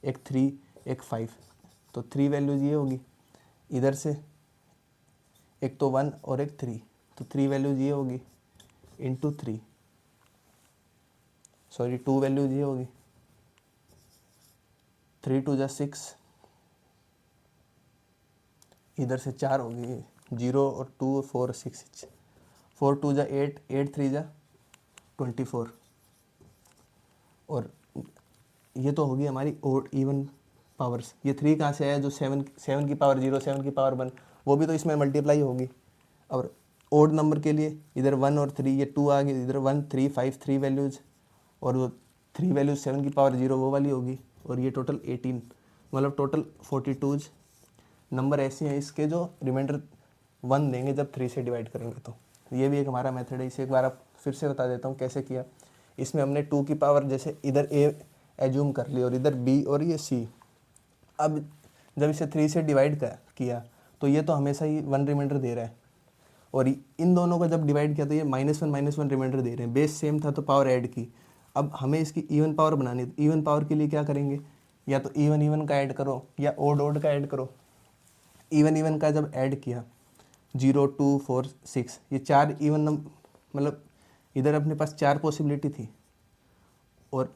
एक 3, एक 5, तो 3 वैल्यूज ये होगी। इधर से एक तो 1 और एक 3, तो 3 वैल्यूज ये होगी इंटू 3, सॉरी 2 वैल्यूज ये होगी, 3 2 जा 6, इधर से 4 होगी, 0 और 2 और 4 और 6, 4 2 जा 8, 8 3 जा 24, और ये तो होगी हमारी ओड इवन पावर्स। ये 3 कहाँ से आया, जो 7 की पावर 0, 7 की पावर 1, वो भी तो इसमें मल्टीप्लाई होगी। और ओड नंबर के लिए इधर 1 और 3, ये 2 आ गई, इधर 1 3 5 3 वैल्यूज, और वो 3 वैल्यूज 7 की पावर 0 वो वाली होगी, और ये टोटल 18, मतलब टोटल 42 नंबर ऐसे हैं इसके जो रिमाइंडर 1 देंगे जब 3 से डिवाइड करेंगे। तो ये भी एक हमारा मेथड है, इसे एक बार आप फिर से बता देता हूँ कैसे किया। इसमें हमने 2 की पावर, जैसे इधर ए एज्यूम कर ली और इधर बी और ये सी। अब जब इसे 3 से डिवाइड किया तो ये तो हमेशा ही 1 रिमाइंडर दे रहा है, और इन दोनों को जब डिवाइड किया तो ये -1 रिमाइंडर दे रहे हैं। बेस सेम था तो पावर ऐड की। अब हमें इसकी इवन पावर बनानी है, तो इवन पावर के लिए क्या करेंगे, या तो इवन इवन का ऐड करो या ओड ओड का ऐड करो। इवन इवन का जब ऐड किया 0 2 4 6, ये 4 इवन मतलब इधर अपने पास 4 पॉसिबिलिटी थी, और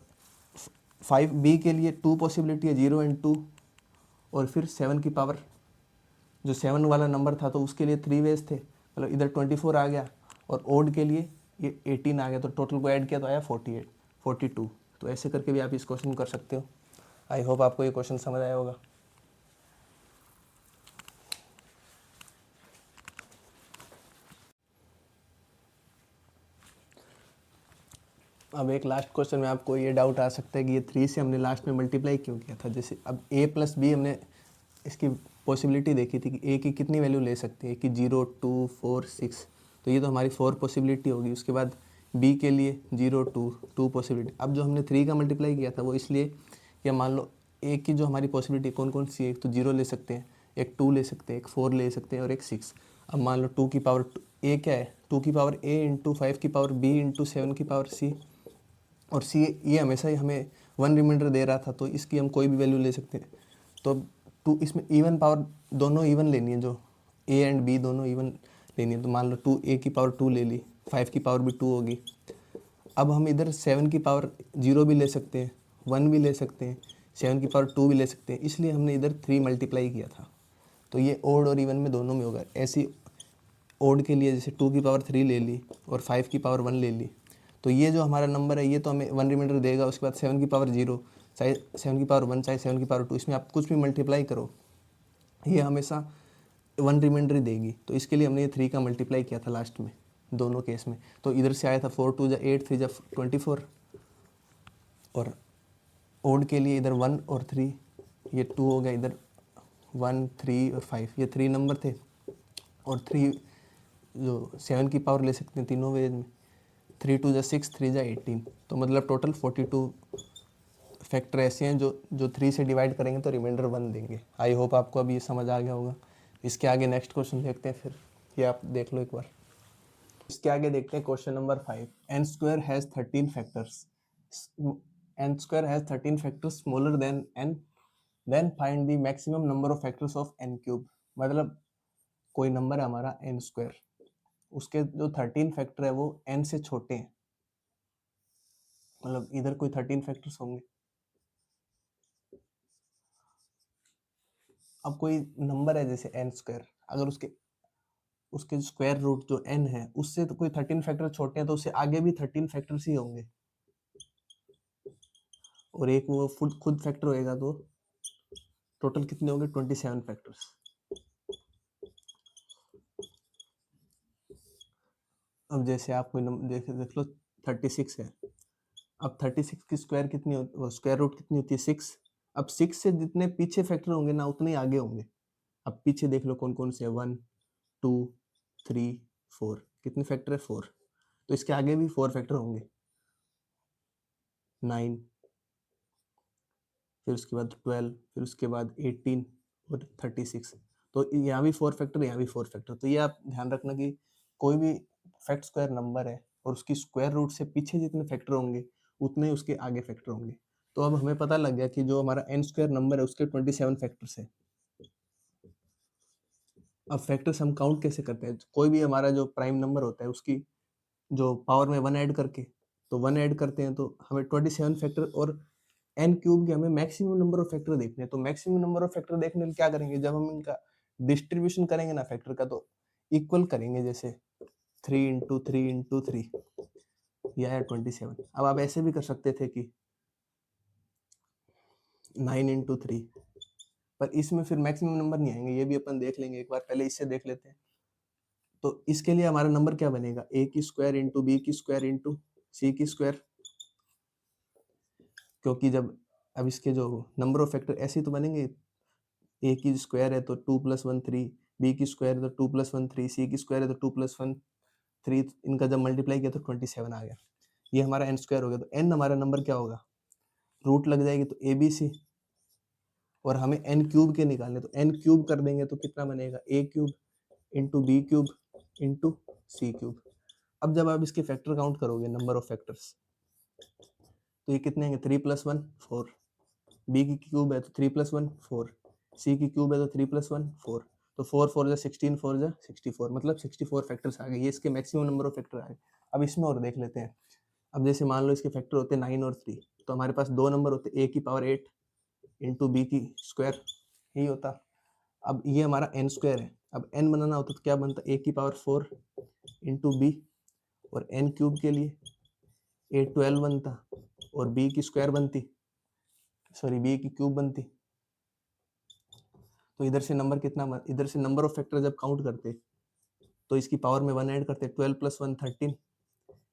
5 बी के लिए 2 पॉसिबिलिटी है, 0 एंड 2, और फिर 7 की पावर जो 7 वाला नंबर था तो उसके लिए 3 वेज थे, मतलब इधर 24 आ गया, और ओड के लिए ये 18 आ गया, तो टोटल को ऐड किया तो आया 48 42। तो ऐसे करके भी आप इस क्वेश्चन को कर सकते हो। आई होप आपको ये क्वेश्चन समझ आया होगा। अब एक लास्ट क्वेश्चन में आपको ये डाउट आ सकता है कि ये 3 से हमने लास्ट में मल्टीप्लाई क्यों किया था। जैसे अब a प्लस बी हमने इसकी पॉसिबिलिटी देखी थी कि a की कितनी वैल्यू ले सकते हैं कि 0 2 4 6, तो ये तो हमारी 4 पॉसिबिलिटी होगी। उसके बाद b के लिए 0 2 2 पॉसिबिलिटी। अब जो हमने 3 का मल्टीप्लाई किया था वो इसलिए कि मान लो a की जो हमारी पॉसिबिलिटी कौन कौन सी है, एक तो 0 ले सकते हैं, एक 2 ले सकते हैं, एक 4 ले सकते हैं और एक 6। अब मान लो 2 की पावर a क्या है, 2 की पावर a इंटू 5 की पावर b इंटू 7 की पावर c, और सी ये हमेशा ही हमें 1 रिमाइंडर दे रहा था, तो इसकी हम कोई भी वैल्यू ले सकते हैं। तो टू इसमें इवन पावर दोनों इवन लेनी है, जो ए एंड बी दोनों इवन लेनी है। तो मान लो 2 ए की पावर 2 ले ली, 5 की पावर भी 2 होगी। अब हम इधर 7 की पावर 0 भी ले सकते हैं, 1 भी ले सकते हैं, 7 की पावर 2 भी ले सकते हैं, इसलिए हमने इधर 3 मल्टीप्लाई किया था। तो ये ओड और इवन में दोनों में होगा। ऐसी ओड के लिए जैसे 2 की पावर 3 ले ली और 5 की पावर 1 ले ली, तो ये जो हमारा नंबर है ये तो हमें 1 रिमाइंडर देगा। उसके बाद 7 की पावर 0, चाहे 7 की पावर 1, चाहे 7 की पावर 2, इसमें आप कुछ भी मल्टीप्लाई करो ये हमेशा 1 रिमाइंडर ही देगी। तो इसके लिए हमने ये 3 का मल्टीप्लाई किया था लास्ट में दोनों केस में। तो इधर से आया था 4 2 जा 8, 3 जा 24, और ओड के लिए इधर 1 और 3, ये 2 हो गया, इधर 1 3 और 5, ये 3 नंबर थे, और 3 जो 7 की पावर ले सकते हैं तीनों वेज में, 3 2 जा 6, 3 जा 18, तो मतलब टोटल 42 फैक्टर ऐसे हैं जो 3 से डिवाइड करेंगे तो रिमाइंडर 1 देंगे। आई होप आपको अभी ये समझ आ गया होगा। इसके आगे नेक्स्ट क्वेश्चन देखते हैं, फिर ये आप देख लो एक बार। इसके आगे देखते हैं question number 5। N square has 13 factors, n square has 13 factors smaller than n, then find the maximum number of factors of n cube. मतलब कोई नंबर है हमारा एन स्क्वायर, उसके जो 13 फैक्टर है वो n से छोटे हैं, मतलब इधर कोई 13 फैक्टर्स होंगे। अब कोई नंबर है जैसे n स्क्वायर, अगर उसके उसके स्क्वायर रूट जो n है उससे तो कोई 13 फैक्टर छोटे हैं, तो उससे आगे भी 13 फैक्टर्स ही होंगे, और एक वो खुद फैक्टर होएगा, तो टोटल कितने होंगे 27 फैक्टर्स। अब जैसे आप कोई देख लो 36 है। अब 36 की स्क्वायर कितनी स्क्वायर रूट कितनी होती है 6। अब 6 से जितने पीछे फैक्टर होंगे ना उतने ही आगे होंगे। अब पीछे देख लो कौन कौन से 1 2 3 4 कितने फैक्टर है 4। तो इसके आगे भी 4 फैक्टर होंगे 9, फिर उसके बाद 12, फिर उसके बाद 18 और 36। तो यहाँ भी 4 फैक्टर, यहाँ भी 4 फैक्टर। तो ये आप ध्यान रखना कि कोई भी फैक्ट स्क्वायर नंबर है और उसकी स्क्वायर रूट से पीछे जितने फैक्टर होंगे उतने ही उसके आगे फैक्टर होंगे। तो अब हमें पता लग गया कि जो हमारा n स्क्वायर नंबर है उसके 27 फैक्टर्स है। अब फैक्टर्स हम काउंट कैसे करते हैं? कोई भी हमारा जो प्राइम नंबर होता है उसकी जो पावर में 1 ऐड करके, तो 1 ऐड करते हैं तो हमें 27 फैक्टर और n क्यूब के हमें मैक्सिमम नंबर ऑफ फैक्टर देखने हैं। तो मैक्सिमम नंबर ऑफ फैक्टर देखने के लिए क्या करेंगे? जब हम इनका डिस्ट्रीब्यूशन करेंगे ना फैक्टर का, तो इक्वल करेंगे, जैसे 3 इंटू 3 इंटू 3, यह है 27। अब आप ऐसे भी कर सकते थे कि 9 इंटू 3, पर इसमें फिर मैक्सिमम नंबर नहीं आएंगे, ये भी अपन देख लेंगे एक बार, पहले इससे देख लेते हैं। तो इसके लिए हमारा नंबर क्या बनेगा? a की स्क्वायर इंटू बी की स्क्वायर इंटू सी की स्क्वायर, क्योंकि जब अब इसके जो नंबर ऑफ फैक्टर ऐसे ही तो बनेंगे, a की स्क्वायर है तो 2 + 1 3, b की स्क्वायर है तो 2 + 1 3, c की स्क्वायर है तो 2 + 1 3, इनका जब मल्टीप्लाई किया तो 27 आ गया। ये हमारा n स्क्वायर हो गया। तो n हमारा नंबर क्या होगा? रूट लग जाएगी तो a b c, और हमें n क्यूब के निकालने, तो n क्यूब कर देंगे तो कितना बनेगा? a cube into b cube into c cube. अब जब आप इसके फैक्टर काउंट करोगे, नंबर ऑफ फैक्टर्स, तो ये कितने हैं? 3 + 1 4, बी की क्यूब है तो 3 + 1 4, सी की क्यूब है तो 3 + 1 4, तो 4 4 जा 16, 4 जा 64, मतलब 64 फैक्टर्स आ गए। ये इसके मैक्सिमम नंबर ऑफ फैक्टर आ गए। अब इसमें और देख लेते हैं। अब जैसे मान लो इसके फैक्टर होते हैं 9 और 3, तो हमारे पास दो नंबर होते हैं, a की पावर 8 इंटू बी की स्क्वायर, यही होता। अब ये हमारा n स्क्वायर है। अब n बनाना होता तो क्या बनता? a की पावर 4 इंटू बी, और n क्यूब के लिए a 12 बनता, और b की स्क्वायर बनती, सॉरी b की क्यूब बनती। तो इधर से नंबर कितना, इधर से नंबर ऑफ फैक्टर जब काउंट करते तो इसकी पावर में 1 ऐड करते, 12 + 1 13।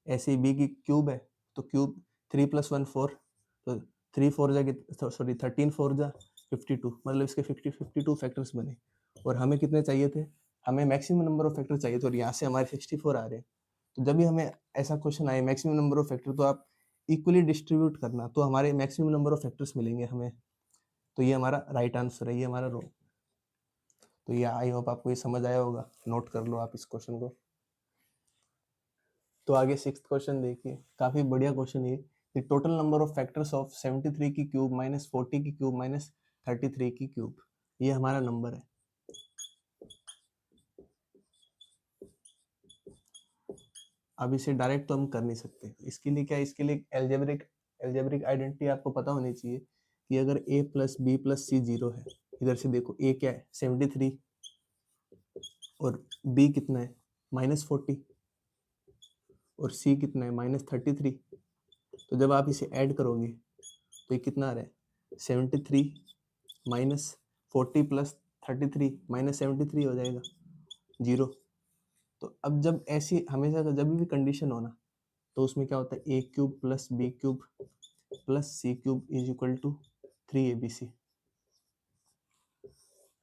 ऐसे ही b की क्यूब है तो क्यूब 3 + 1 4, तो 3 4 जा सॉरी 13 4 जा 52, मतलब इसके 52 फैक्टर्स बने। और हमें कितने चाहिए थे? हमें मैक्सिमम नंबर ऑफ फैक्टर चाहिए थे, और यहाँ से हमारे 64 आ रहे हैं। तो जब भी हमें ऐसा क्वेश्चन आए मैक्सिमम नंबर ऑफ फैक्टर, तो आप इक्वली डिस्ट्रीब्यूट करना, तो हमारे मैक्सिमम नंबर ऑफ फैक्टर्स मिलेंगे हमें। तो ये हमारा राइट आंसर है, ये हमारा रो। तो ये आई होप आपको ये समझ आया होगा, नोट कर लो आप इस क्वेश्चन को। तो आगे 6th क्वेश्चन देखिए, काफी बढ़िया क्वेश्चन है। The total number of factors of 73 की क्यूब माइनस 40 की क्यूब माइनस 33 की क्यूब, ये हमारा नंबर है। अब इसे डायरेक्ट तो हम कर नहीं सकते, इसके लिए क्या है? इसके लिए एल्जेब्रिक आइडेंटिटी आपको पता होनी चाहिए कि अगर a + b + c 0 है, इधर से देखो a क्या है 73, और b कितना है -40, और c कितना है -33। तो जब आप इसे ऐड करोगे तो ये कितना आ रहा है? 73 -40 + 33 -73 हो जाएगा 0। तो अब जब ऐसी हमेशा जब भी कंडीशन हो ना, तो उसमें क्या होता है? a cube plus b cube plus c cube is equal to 3abc।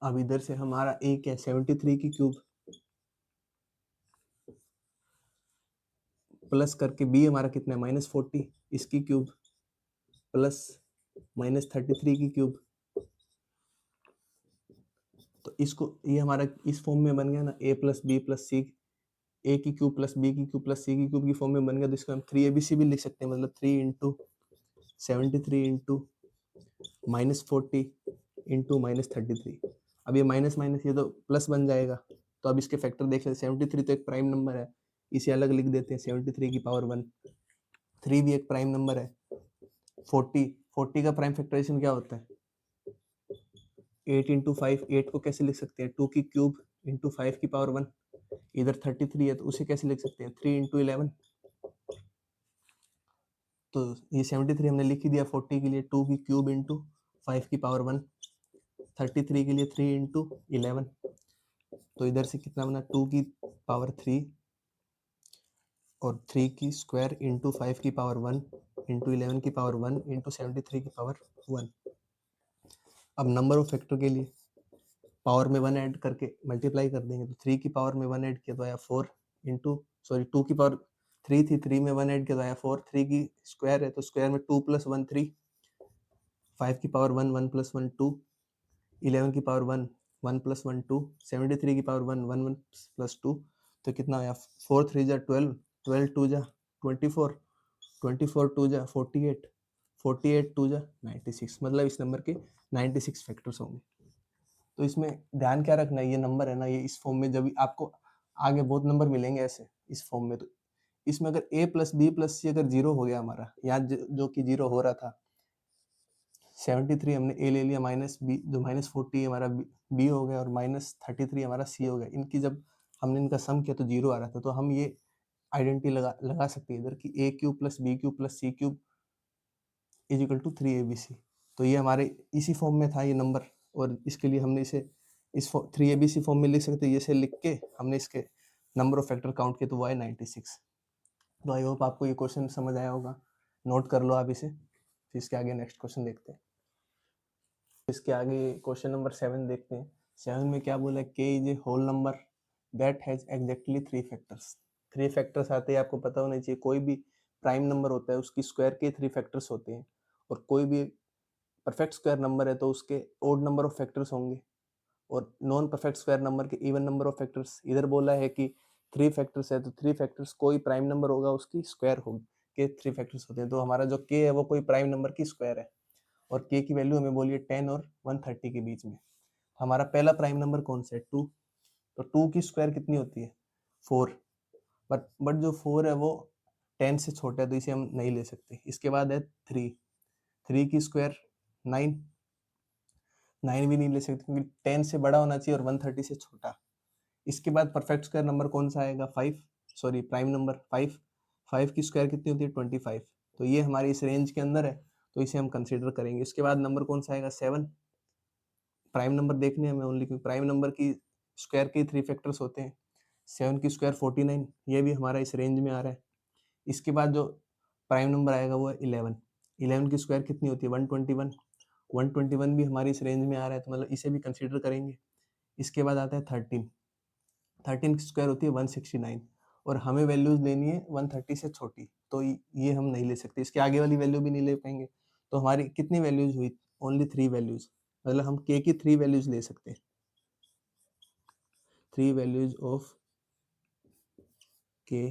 अब इधर से हमारा a क्या है 73 की क्यूब, प्लस करके b हमारा कितना है -40, इसकी क्यूब प्लस -33 की क्यूब। तो इसको ये हमारा इस फॉर्म में बन गया ना, a + b + c, a की क्यूब प्लस b की क्यूब प्लस c की क्यूब की फॉर्म में बन गया। तो इसको हम 3abc भी लिख सकते हैं, मतलब 3 इंटू 73 इंटू -40 इंटू -33। अब ये माइनस माइनस ये तो प्लस बन जाएगा। तो अब इसके फैक्टर देख लेते हैं। 73 तो एक प्राइम नंबर है, इसे अलग लिख देते हैं 73 की पावर 1। 3 भी एक प्राइम नंबर है। 40 का प्राइम फैक्टराइजेशन क्या होता है? 8 इंटू 5, 8 को कैसे लिख सकते हैं? 2 की क्यूब इंटू 5 की पावर 1। इधर 33 है तो उसे कैसे लिख सकते हैं? 3 इंटू 11। तो ये 73 हमने लिख ही दिया। 40 के लिए 2 की क्यूब इंटू 5 की पावर 1, 33 के लिए 3 इंटू 11। तो इधर से कितना बना? 2 की पावर 3 और 3 की स्क्वायर इंटू 5 की पावर 1 इंटू 11 की पावर 1 इंटू 73 की पावर 1। अब नंबर ऑफ फैक्टर के लिए पावर में 1 ऐड करके मल्टीप्लाई कर देंगे, तो 3 की पावर में 1 ऐड किया तो आया 4 इंटू 2 की पावर 3 थी, 3 में 1 ऐड किया तो आया 4, 3 की स्क्वायर है तो स्क्वायर में 2 प्लस 1 3, 5 की पावर 1 1 प्लस 1 2, 11 की पावर 1 1 प्लस 1 2, 73 की पावर 1 1 1 प्लस 2, तो कितना आया 4 3 जा 12, 12 2 जा 24, 24 2 जा 48, 48 2 जा 96, मतलब इस नंबर के 96 फैक्टर्स होंगे। तो इसमें ध्यान क्या रखना है, ये नंबर है ना, ये इस फॉर्म में जब आपको आगे बहुत नंबर मिलेंगे ऐसे इस फॉर्म में, तो इसमें अगर a प्लस बी प्लस सी अगर जीरो हो गया हमारा, यहाँ जो कि जीरो हो रहा था 73 हमने a ले लिया, माइनस बी जो माइनस 40 हमारा b हो गया और माइनस 33 हमारा c हो गया, इनकी जब हमने इनका सम किया तो जीरो आ रहा था, तो हम ये आइडेंटिटी लगा सकते हैं इधर कि a cube plus b cube plus c cube is equal to 3abc। तो ये हमारे इसी फॉर्म में था ये नंबर, और इसके लिए हमने इसे इस 3abc फॉर्म में लिख सकते हैं, इसे लिख के हमने इसके नंबर ऑफ फैक्टर काउंट किए तो वो आए 96। तो आई होप आपको ये क्वेश्चन समझ आया होगा, नोट कर लो आप इसे। फिर इसके आगे नेक्स्ट क्वेश्चन देखते हैं। इसके आगे क्वेश्चन नंबर 7 देखते हैं। 7 में क्या बोला है, k is a whole number that has exactly 3 factors. 3 factors आते हैं, आपको पता होना चाहिए, कोई भी प्राइम नंबर होता है उसकी स्क्वायर के 3 फैक्टर्स होते हैं, और कोई भी परफेक्ट स्क्वायर नंबर है तो उसके ओड नंबर ऑफ फैक्टर्स होंगे, और नॉन परफेक्ट स्क्वायर नंबर के इवन नंबर ऑफ फैक्टर्स। इधर बोला है कि 3 फैक्टर्स है तो 3 फैक्टर्स कोई प्राइम नंबर होगा उसकी स्क्वायर होगी के 3 फैक्टर्स होते हैं, तो हमारा जो के है वो कोई प्राइम नंबर की स्क्वायर है, और के की वैल्यू हमें बोलिए 10 और 130 के बीच में। हमारा पहला प्राइम नंबर कौन सा है, 2, तो 2 की स्क्वायर कितनी होती है 4, बट जो 4 है वो 10 से छोटा है तो इसे हम नहीं ले सकते। इसके बाद है 3, 3 की स्क्वायर 9, 9 भी नहीं ले सकते क्योंकि 10 से बड़ा होना चाहिए और 130 से छोटा। इसके बाद परफेक्ट स्क्वायर नंबर कौन सा आएगा, 5, सॉरी प्राइम नंबर 5, 5 की स्क्वायर कितनी होती है 25, तो ये हमारी इस रेंज के अंदर है तो इसे हम कंसीडर करेंगे। इसके बाद नंबर कौन सा आएगा 7, प्राइम नंबर देखने हमें ओनली, क्योंकि प्राइम नंबर की स्क्वायर के 3 फैक्टर्स होते हैं। 7 की स्क्वायर 49, ये भी हमारा इस रेंज में आ रहा है। इसके बाद जो प्राइम नंबर आएगा वो है 11, 11 की स्क्वायर कितनी होती है 121, 121 भी हमारी इस रेंज में आ रहा है तो मतलब इसे भी कंसीडर करेंगे। इसके बाद आता है 13, 13 की स्क्वायर होती है 169, और हमें वैल्यूज लेनी है 130 से छोटी, तो ये हम नहीं ले सकते, इसके आगे वाली वैल्यू भी नहीं ले पाएंगे। तो हमारी कितनी वैल्यूज हुई, ओनली 3 वैल्यूज, मतलब हम के की 3 वैल्यूज ले सकते हैं, 3 वैल्यूज ऑफ के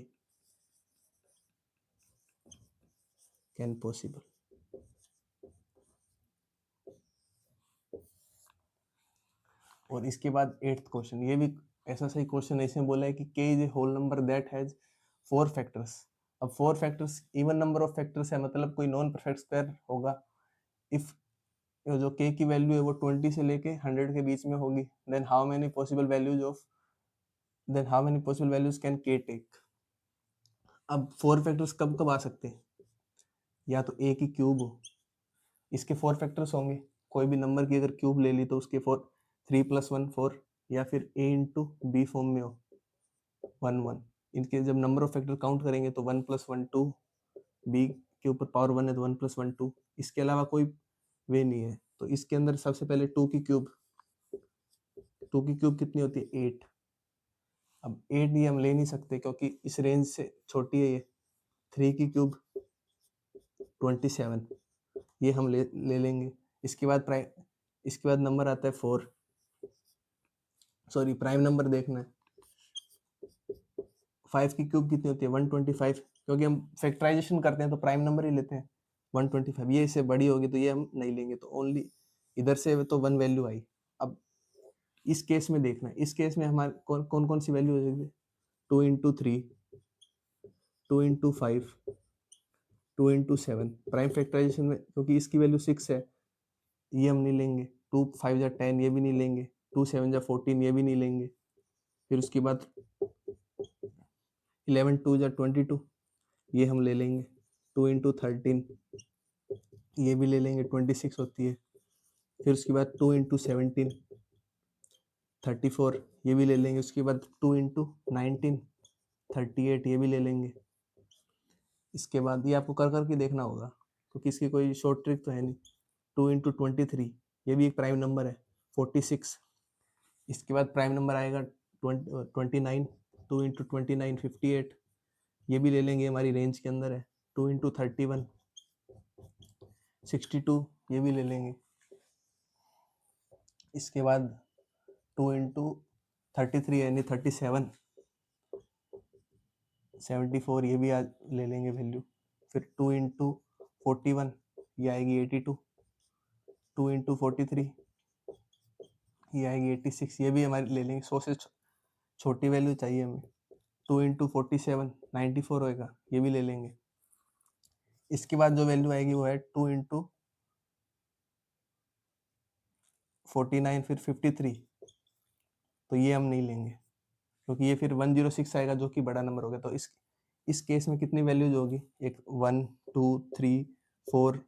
कैन पॉसिबल। और इसके बाद 8th क्वेश्चन, ये भी ऐसा सही क्वेश्चन है, इसमें बोला है कि k is a whole number that has 4 factors. अब 4 factors even number of factors है, मतलब कोई नॉन परफेक्ट स्क्वायर होगा इफ जो k की वैल्यू है वो 20 से लेके 100 के बीच में होगी, then how many possible values can k take. अब 4 फैक्टर्स कब कब आ सकते हैं, या तो a की क्यूब हो, इसके 4 फैक्टर्स होंगे, कोई भी नंबर की अगर क्यूब ले ली तो उसके 4, 3 + 1 4, या फिर a इंटू बी फॉर्म में हो 1 1। इनके जब नंबर ऑफ फैक्टर काउंट करेंगे तो 1 + 1 2, बी के ऊपर पावर 1 है तो 1 + 1 2, इसके अलावा कोई वे नहीं है। तो इसके अंदर सबसे पहले 2 की क्यूब, 2 की क्यूब कितनी होती है 8। अब 8 ये हम ले नहीं सकते क्योंकि इस रेंज से छोटी है ये। 3 की क्यूब 27, ये हम ले लेंगे। इसके बाद नंबर आता है 4, सॉरी प्राइम नंबर देखना है। 5 की क्यूब कितनी होती है 125, क्योंकि हम फैक्टराइजेशन करते हैं तो प्राइम नंबर ही लेते हैं 125, ये इससे बड़ी होगी तो ये हम नहीं लेंगे, तो ओनली इधर से तो 1 वैल्यू आई। अब इस केस में देखना है, इस केस में हमारे कौन कौन सी वैल्यू हो जाएगी, 2 into 3, 2 into 5, 2 into 7। Prime factorisation में क्योंकि इसकी वैल्यू 6 है, ये हम नहीं लेंगे। 2 5 जा 10, ये भी नहीं लेंगे। 2 7 जा 14, ये भी नहीं लेंगे। फिर उसके बाद 11 2 जा 22, ये हम ले लेंगे। 2 इंटू 13, ये भी ले लेंगे, 26 होती है। फिर उसके बाद 2 इंटू 17, 34, ये भी ले लेंगे। उसके बाद 2 इंटू 19, 38, ये भी ले लेंगे। इसके बाद ये आपको कर करके देखना होगा क्योंकि इसकी कोई शॉर्ट ट्रिक तो है नहीं। 2 × 23 ये भी एक प्राइम नंबर है, 46। इसके बाद प्राइम नंबर आएगा 29, 2 × 29 58, ये भी ले लेंगे, हमारी रेंज के अंदर है। 2 × 31 62, ये भी ले लेंगे। इसके बाद 2 × 33 यानी 37 74, ये भी आज ले लेंगे वैल्यू। फिर 2 × 41 ये आएगी 82, 2 × 43 ये आएगी 86, ये भी हमारी ले लेंगे। 100 से छोटी वैल्यू चाहिए हमें। 2 × 47 94 होएगा, ये भी ले लेंगे। इसके बाद जो वैल्यू आएगी वो है 2 × 49 फिर 53, तो ये हम नहीं लेंगे क्योंकि ये फिर 106 आएगा जो कि बड़ा नंबर होगा। तो इस केस में कितनी वैल्यूज होगी? एक 1 2 3 4,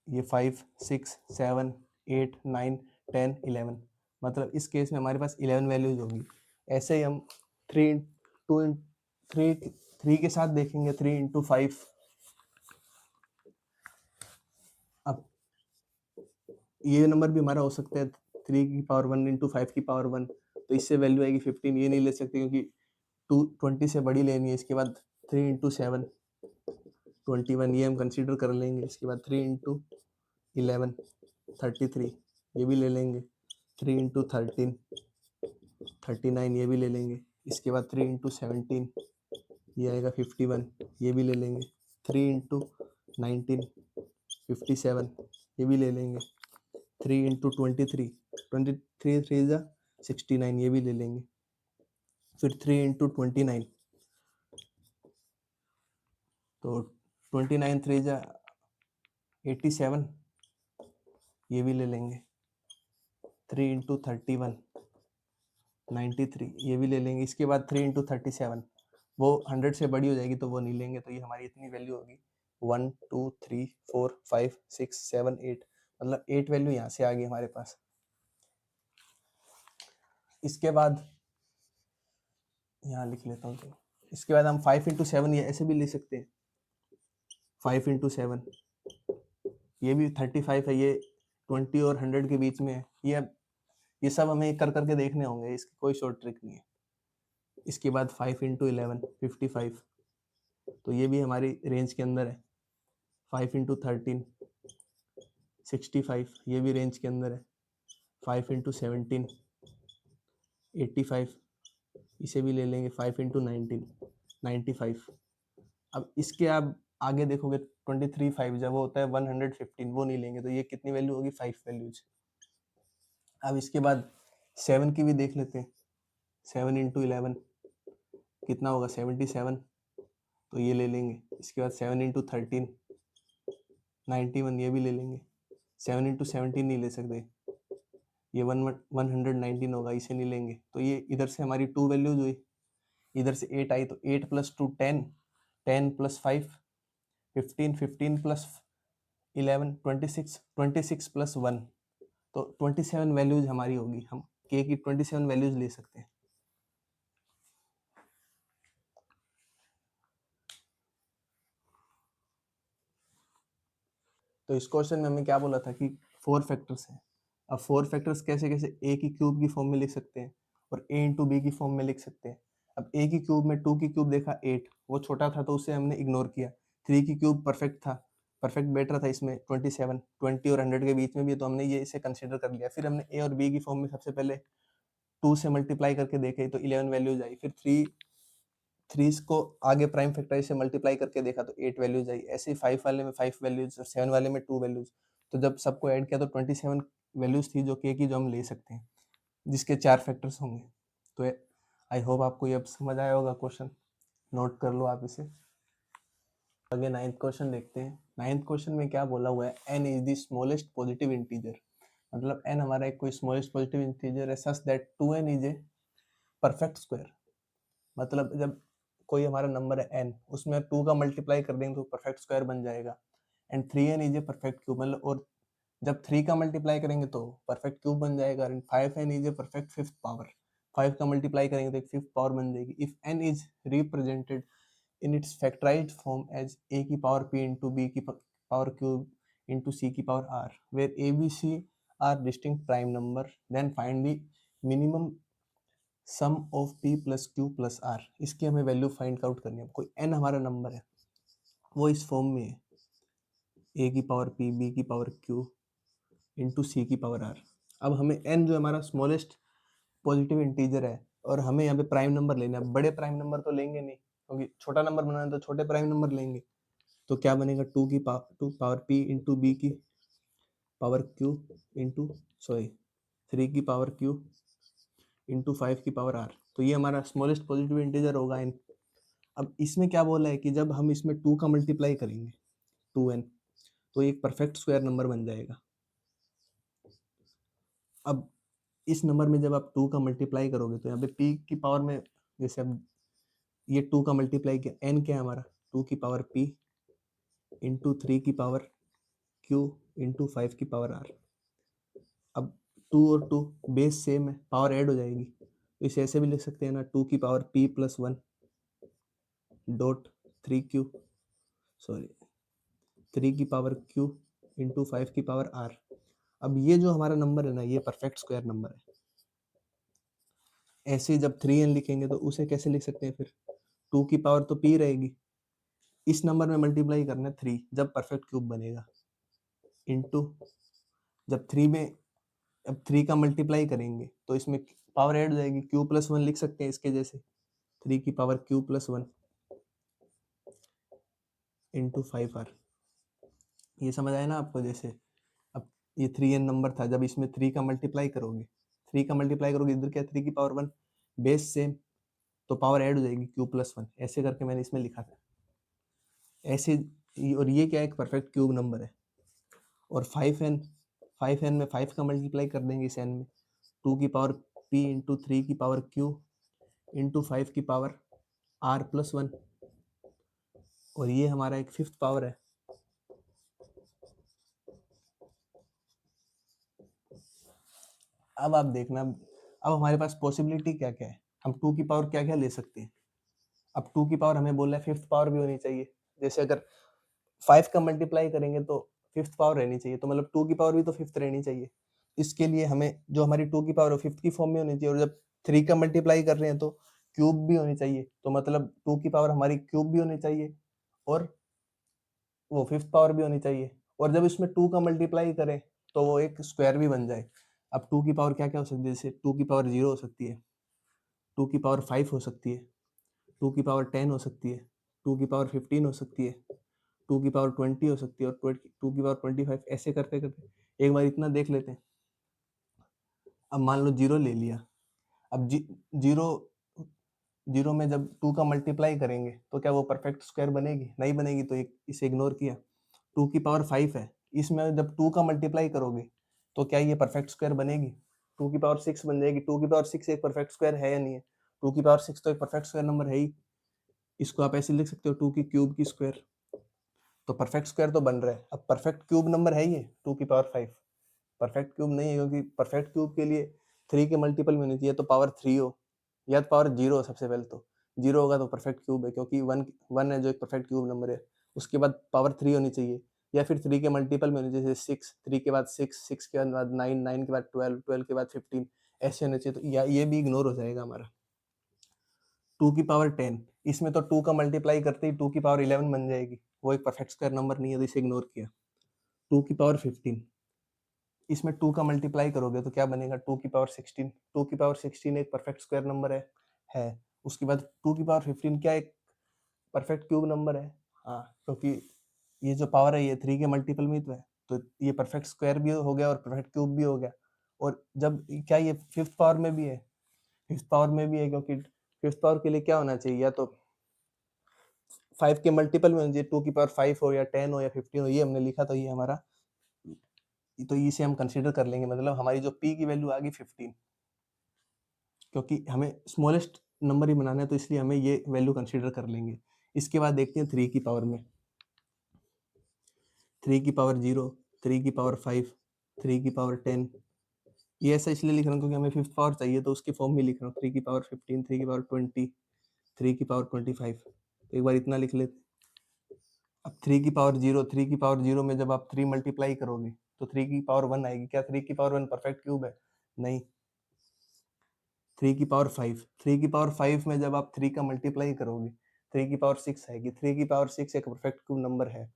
ये 5 6 7 8 9 10 11, मतलब इस केस में हमारे पास 11 वैल्यूज होगी। ऐसे ही हम 3 के साथ देखेंगे। 3 × 5, अब ये नंबर भी हमारा हो सकता है 3 की पावर 1 × 5 की पावर 1, तो इससे वैल्यू आएगी 15। ये नहीं ले सकते क्योंकि 20 से बड़ी लेनी है। इसके बाद 3 × 7 21, ये हम कंसीडर कर लेंगे। इसके बाद 3 × 11 33, ये भी ले लेंगे। 3 × 13 39, ये भी ले लेंगे। इसके बाद 3 × 17 ये आएगा 51, ये भी ले लेंगे। 3 × 19 57, ये भी ले लेंगे। 3 × 23 23 3 जा 69, ये भी ले लेंगे। फिर 3 × 29, तो 29 3 जा 87, ये भी ले लेंगे। 3 × 31 93, ये भी ले लेंगे। इसके बाद 3 × 37, वो 100 से बड़ी हो जाएगी तो वो नहीं लेंगे। तो ये हमारी इतनी वैल्यू होगी 1 2 3 4 5 6 7 8, मतलब 8 वैल्यू यहाँ से आ गई हमारे पास। इसके बाद यहाँ लिख लेता हूँ। तो इसके बाद हम 5 × 7 ये ऐसे भी ले सकते हैं। 5 × 7 ये भी 35 है, ये 20 और 100 के बीच में है। ये सब हमें कर करके देखने होंगे, इसकी कोई शॉर्ट ट्रिक नहीं है। इसके बाद 5 × 11 55, तो ये भी हमारी रेंज के अंदर है। 5 × 13 65, ये भी रेंज के अंदर है। 5 × 17 85, इसे भी ले लेंगे। 5 × 19 95। अब इसके आप आगे देखोगे 23 5 जब वो होता है 115, वो नहीं लेंगे। तो ये कितनी वैल्यू होगी? 5 वैल्यूज। अब इसके बाद 7 की भी देख लेते हैं। 7 × 11 कितना होगा? 77, तो ये ले लेंगे। इसके बाद 7 × 13 91, ये भी ले लेंगे। 7 × 17 नहीं ले सकते, ये 119 होगा, इसे नहीं लेंगे। तो ये इधर से हमारी 2 वैल्यूज हुई, इधर से 8 आई, तो 8 + 2 10, 10 + 5 15, 15 + 11 26, 26 + 1, तो 27 वैल्यूज हमारी होगी। हम के की 27 वैल्यूज ले सकते हैं। तो इस क्वेश्चन में हमें क्या बोला था कि 4 फैक्टर्स हैं। अब 4 फैक्टर्स कैसे कैसे ए की क्यूब की फॉर्म में लिख सकते हैं और ए इंटू बी की फॉर्म में लिख सकते हैं। अब ए की क्यूब में 2 की क्यूब देखा 8, वो छोटा था तो उसे हमने इग्नोर किया। 3 की क्यूब परफेक्ट था, परफेक्ट बेटर था, इसमें 27 20 और 100 के बीच में भी, तो हमने ये इसे कंसिडर कर लिया। फिर हमने ए और बी की फॉर्म में सबसे पहले 2 से मल्टीप्लाई करके देखे तो 11 वैल्यूज आई। फिर 3 को आगे प्राइम फैक्टर से मल्टीप्लाई करके देखा तो 8 वैल्यूज आई। ऐसे ही 5 वाले में 5 वैल्यूज और 7 वाले में 2 वैल्यूज। तो जब सबको ऐड किया तो 27 वैल्यूज थी जो के की, जो हम ले सकते हैं, जिसके 4 फैक्टर्स होंगे। तो आई होप आपको ये अब समझ आया होगा क्वेश्चन, नोट कर लो आप इसे। आगे 9th क्वेश्चन देखते हैं। 9th क्वेश्चन में क्या बोला हुआ है? n is the smallest positive integer, मतलब n हमारा एक कोई स्मॉलेस्ट पॉजिटिव इंटीजर है such that 2n is a perfect square. मतलब जब कोई हमारा नंबर है n, उसमें 2 का मल्टीप्लाई कर देंगे तो परफेक्ट स्क्वायर बन जाएगा। And 3n is a perfect cube, मतलब और जब 3 का मल्टीप्लाई करेंगे तो परफेक्ट क्यूब बन जाएगा। And 5n is a perfect fifth power, 5 का मल्टीप्लाई करेंगे तो एक फिफ्थ पावर बन जाएगी। If n is represented in its factorized form as a की power p into b की power cube into c की power r, where a, b, c are distinct prime number. Then find the minimum sum of p plus q plus r. इसकी हमें value find out करनी है. कोई n हमारा number है, वो इस फॉर्म में है, a की पावर p, b की पावर q इंटू सी की पावर r. अब हमें n जो हमारा स्मॉलेस्ट पॉजिटिव इंटीजर है और हमें यहाँ पे प्राइम नंबर लेना है. बड़े प्राइम नंबर तो लेंगे नहीं, क्योंकि छोटा नंबर बनाना है तो छोटे प्राइम नंबर लेंगे. तो क्या बनेगा, two power p into b की पावर क्यू इंटू सॉरी 3 की पावर क्यू इंटू 5 की पावर आर. तो ये हमारा स्मॉलेस्ट पॉजिटिव इंटीजर होगा n. अब इसमें क्या बोला है कि जब हम इसमें 2 का मल्टीप्लाई करेंगे 2n, तो एक परफेक्ट स्क्वायर नंबर बन जाएगा. अब इस नंबर में जब आप 2 का मल्टीप्लाई करोगे तो यहाँ पे p की पावर में, जैसे अब ये 2 का मल्टीप्लाई किया, n क्या है हमारा 2 की पावर p इंटू 3 की पावर q इंटू 5 की पावर r. अब 2 और 2 बेस सेम है, पावर ऐड हो जाएगी, तो इसे ऐसे भी लिख सकते हैं ना, 2 की power p plus 1 dot 3q sorry 3 की पावर q इंटू 5 की पावर r. अब ये जो हमारा नंबर है ना, ये परफेक्ट स्क्वायर नंबर है. ऐसे ही जब 3n लिखेंगे तो उसे कैसे लिख सकते हैं फिर, 2 की पावर तो p रहेगी, इस नंबर में मल्टीप्लाई करना है 3 जब परफेक्ट क्यूब बनेगा, इंटू जब 3 में अब 3 का मल्टीप्लाई करेंगे तो इसमें पावर ऐड हो जाएगी, क्यू प्लस 1 लिख सकते हैं इसके जैसे, 3 की power Q plus 1 into 5r. ये समझ आया ना आपको. जैसे अब ये 3n नंबर था, जब इसमें 3 का मल्टीप्लाई करोगे, 3 का मल्टीप्लाई करोगे इधर क्या 3 की पावर 1 बेस सेम, तो पावर ऐड हो जाएगी क्यू प्लस 1. ऐसे करके मैंने इसमें लिखा था ऐसे. और ये क्या है, एक परफेक्ट क्यूब नंबर है. और 5n में 5 का मल्टीप्लाई कर देंगे इस n में, 2 की पावर p इंटू 3 की पावर q इंटू 5 की पावर r प्लस 1. और ये हमारा एक फिफ्थ पावर है. अब आप देखना, अब हमारे पास पॉसिबिलिटी क्या क्या है, हम 2 की पावर क्या क्या ले सकते हैं. अब 2 की पावर हमें बोला है फिफ्थ पावर भी होनी चाहिए. जैसे अगर 5 का मल्टीप्लाई करेंगे तो फिफ्थ पावर रहनी चाहिए, तो मतलब 2 की पावर भी तो फिफ्थ रहनी चाहिए. इसके लिए हमें जो हमारी 2 की पावर है फिफ्थ की फॉर्म में होनी चाहिए, और जब 3 का मल्टीप्लाई कर रहे हैं तो क्यूब भी होनी चाहिए, तो मतलब 2 की पावर हमारी क्यूब भी होनी चाहिए और वो फिफ्थ पावर भी होनी चाहिए. और जब इसमें 2 का मल्टीप्लाई करें तो वो एक स्क्वायर भी बन जाए. अब 2 की पावर क्या क्या हो सकती है, जैसे 2 की पावर 0 हो सकती है, 2 की पावर 5 हो सकती है, 2 की पावर 10 हो सकती है, 2 की पावर 15 हो सकती है, 2 की पावर 20 हो सकती है, और 2 की पावर 25. ऐसे करते करते एक बार इतना देख लेते हैं. अब मान लो 0 ले लिया. अब जीरो जीरो में जब 2 का मल्टीप्लाई करेंगे तो क्या वो परफेक्ट स्क्वायर बनेगी, नहीं बनेगी, तो एक इसे इग्नोर किया. 2 की पावर 5 है, इसमें जब 2 का मल्टीप्लाई करोगे तो क्या ये परफेक्ट स्क्वायर बनेगी, 2 की पावर 6 बन जाएगी. 2 की पावर 6 एक परफेक्ट स्क्वायर है या नहीं है, 2 की पावर 6 तो एक परफेक्ट स्क्वायर नंबर है ही. इसको आप ऐसे लिख सकते हो 2 की क्यूब की स्क्वायर, तो परफेक्ट स्क्वायर तो बन रहा है. अब परफेक्ट क्यूब नंबर है ये 2 की पावर 5, परफेक्ट क्यूब नहीं है, क्योंकि परफेक्ट क्यूब के लिए 3 के मल्टीपल में होनी चाहिए, तो पावर 3 हो या तो पावर 0 हो. सबसे पहले तो 0 होगा तो परफेक्ट क्यूब है, क्योंकि 1 है जो एक परफेक्ट क्यूब नंबर है. उसके बाद पावर 3 होनी चाहिए, या फिर 3 के मल्टीपल में होनी चाहिए, जैसे 6, 3 के बाद 6, 6 के बाद 9, 9 के बाद 12, 12 के बाद 15, ऐसे होने चाहिए. तो या ये भी इग्नोर हो जाएगा हमारा. 2 की पावर 10, इसमें तो 2 का मल्टीप्लाई करते ही 2 की पावर 11 बन जाएगी, वो एक परफेक्ट स्क्वायर नंबर नहीं है, तो इसे इग्नोर किया. 2 की पावर 15, इसमें 2 का मल्टीप्लाई करोगे तो क्या बनेगा, 2 की पावर 16. 2 की पावर 16 एक परफेक्ट स्क्वायर नंबर है. उसके बाद 2 की पावर 15 क्या एक परफेक्ट क्यूब नंबर है. हाँ, क्योंकि ये जो पावर है ये 3 के मल्टीपल में तो है, तो ये परफेक्ट स्क्वायर भी हो गया और परफेक्ट क्यूब भी हो गया. और जब क्या ये फिफ्थ पावर में भी है, फिफ्थ पावर में भी है, क्योंकि फिफ्थ पावर के लिए क्या होना चाहिए, या तो 5 के मल्टीपल में होना चाहिए, 2 की पावर 5 हो या 10 हो या 15 हो, ये हमने लिखा, तो ये हमारा, तो इसे हम कंसीडर कर लेंगे. मतलब हमारी जो p की वैल्यू आ गई 15, क्योंकि हमें स्मॉलेस्ट नंबर ही बनाना है, तो इसलिए हमें ये वैल्यू कंसीडर कर लेंगे. इसके बाद देखते हैं 3 की पावर में, 3 की पावर 0, 3 की पावर 5, 3 की पावर 10. ये ऐसा इसलिए लिख रहा हूँ क्योंकि हमें फिफ्थ पावर चाहिए, तो उसकी फॉर्म में लिख रहा हूँ. 3 की पावर 15, 3 की पावर 20, 3 की पावर 25. तो एक बार इतना लिख लेते। अब 3 की पावर 0, 3 की पावर 0 में जब आप 3 मल्टीप्लाई करोगे तो 3 की पावर 1 आएगी। क्या 3 की पावर 1 परफेक्ट क्यूब है? नहीं। 3 की पावर 5, 3 की पावर 5 में जब आप 3 का मल्टीप्लाई करोगे 3 की पावर 6 आएगी। 3 की पावर 6 एक परफेक्ट क्यूब नंबर है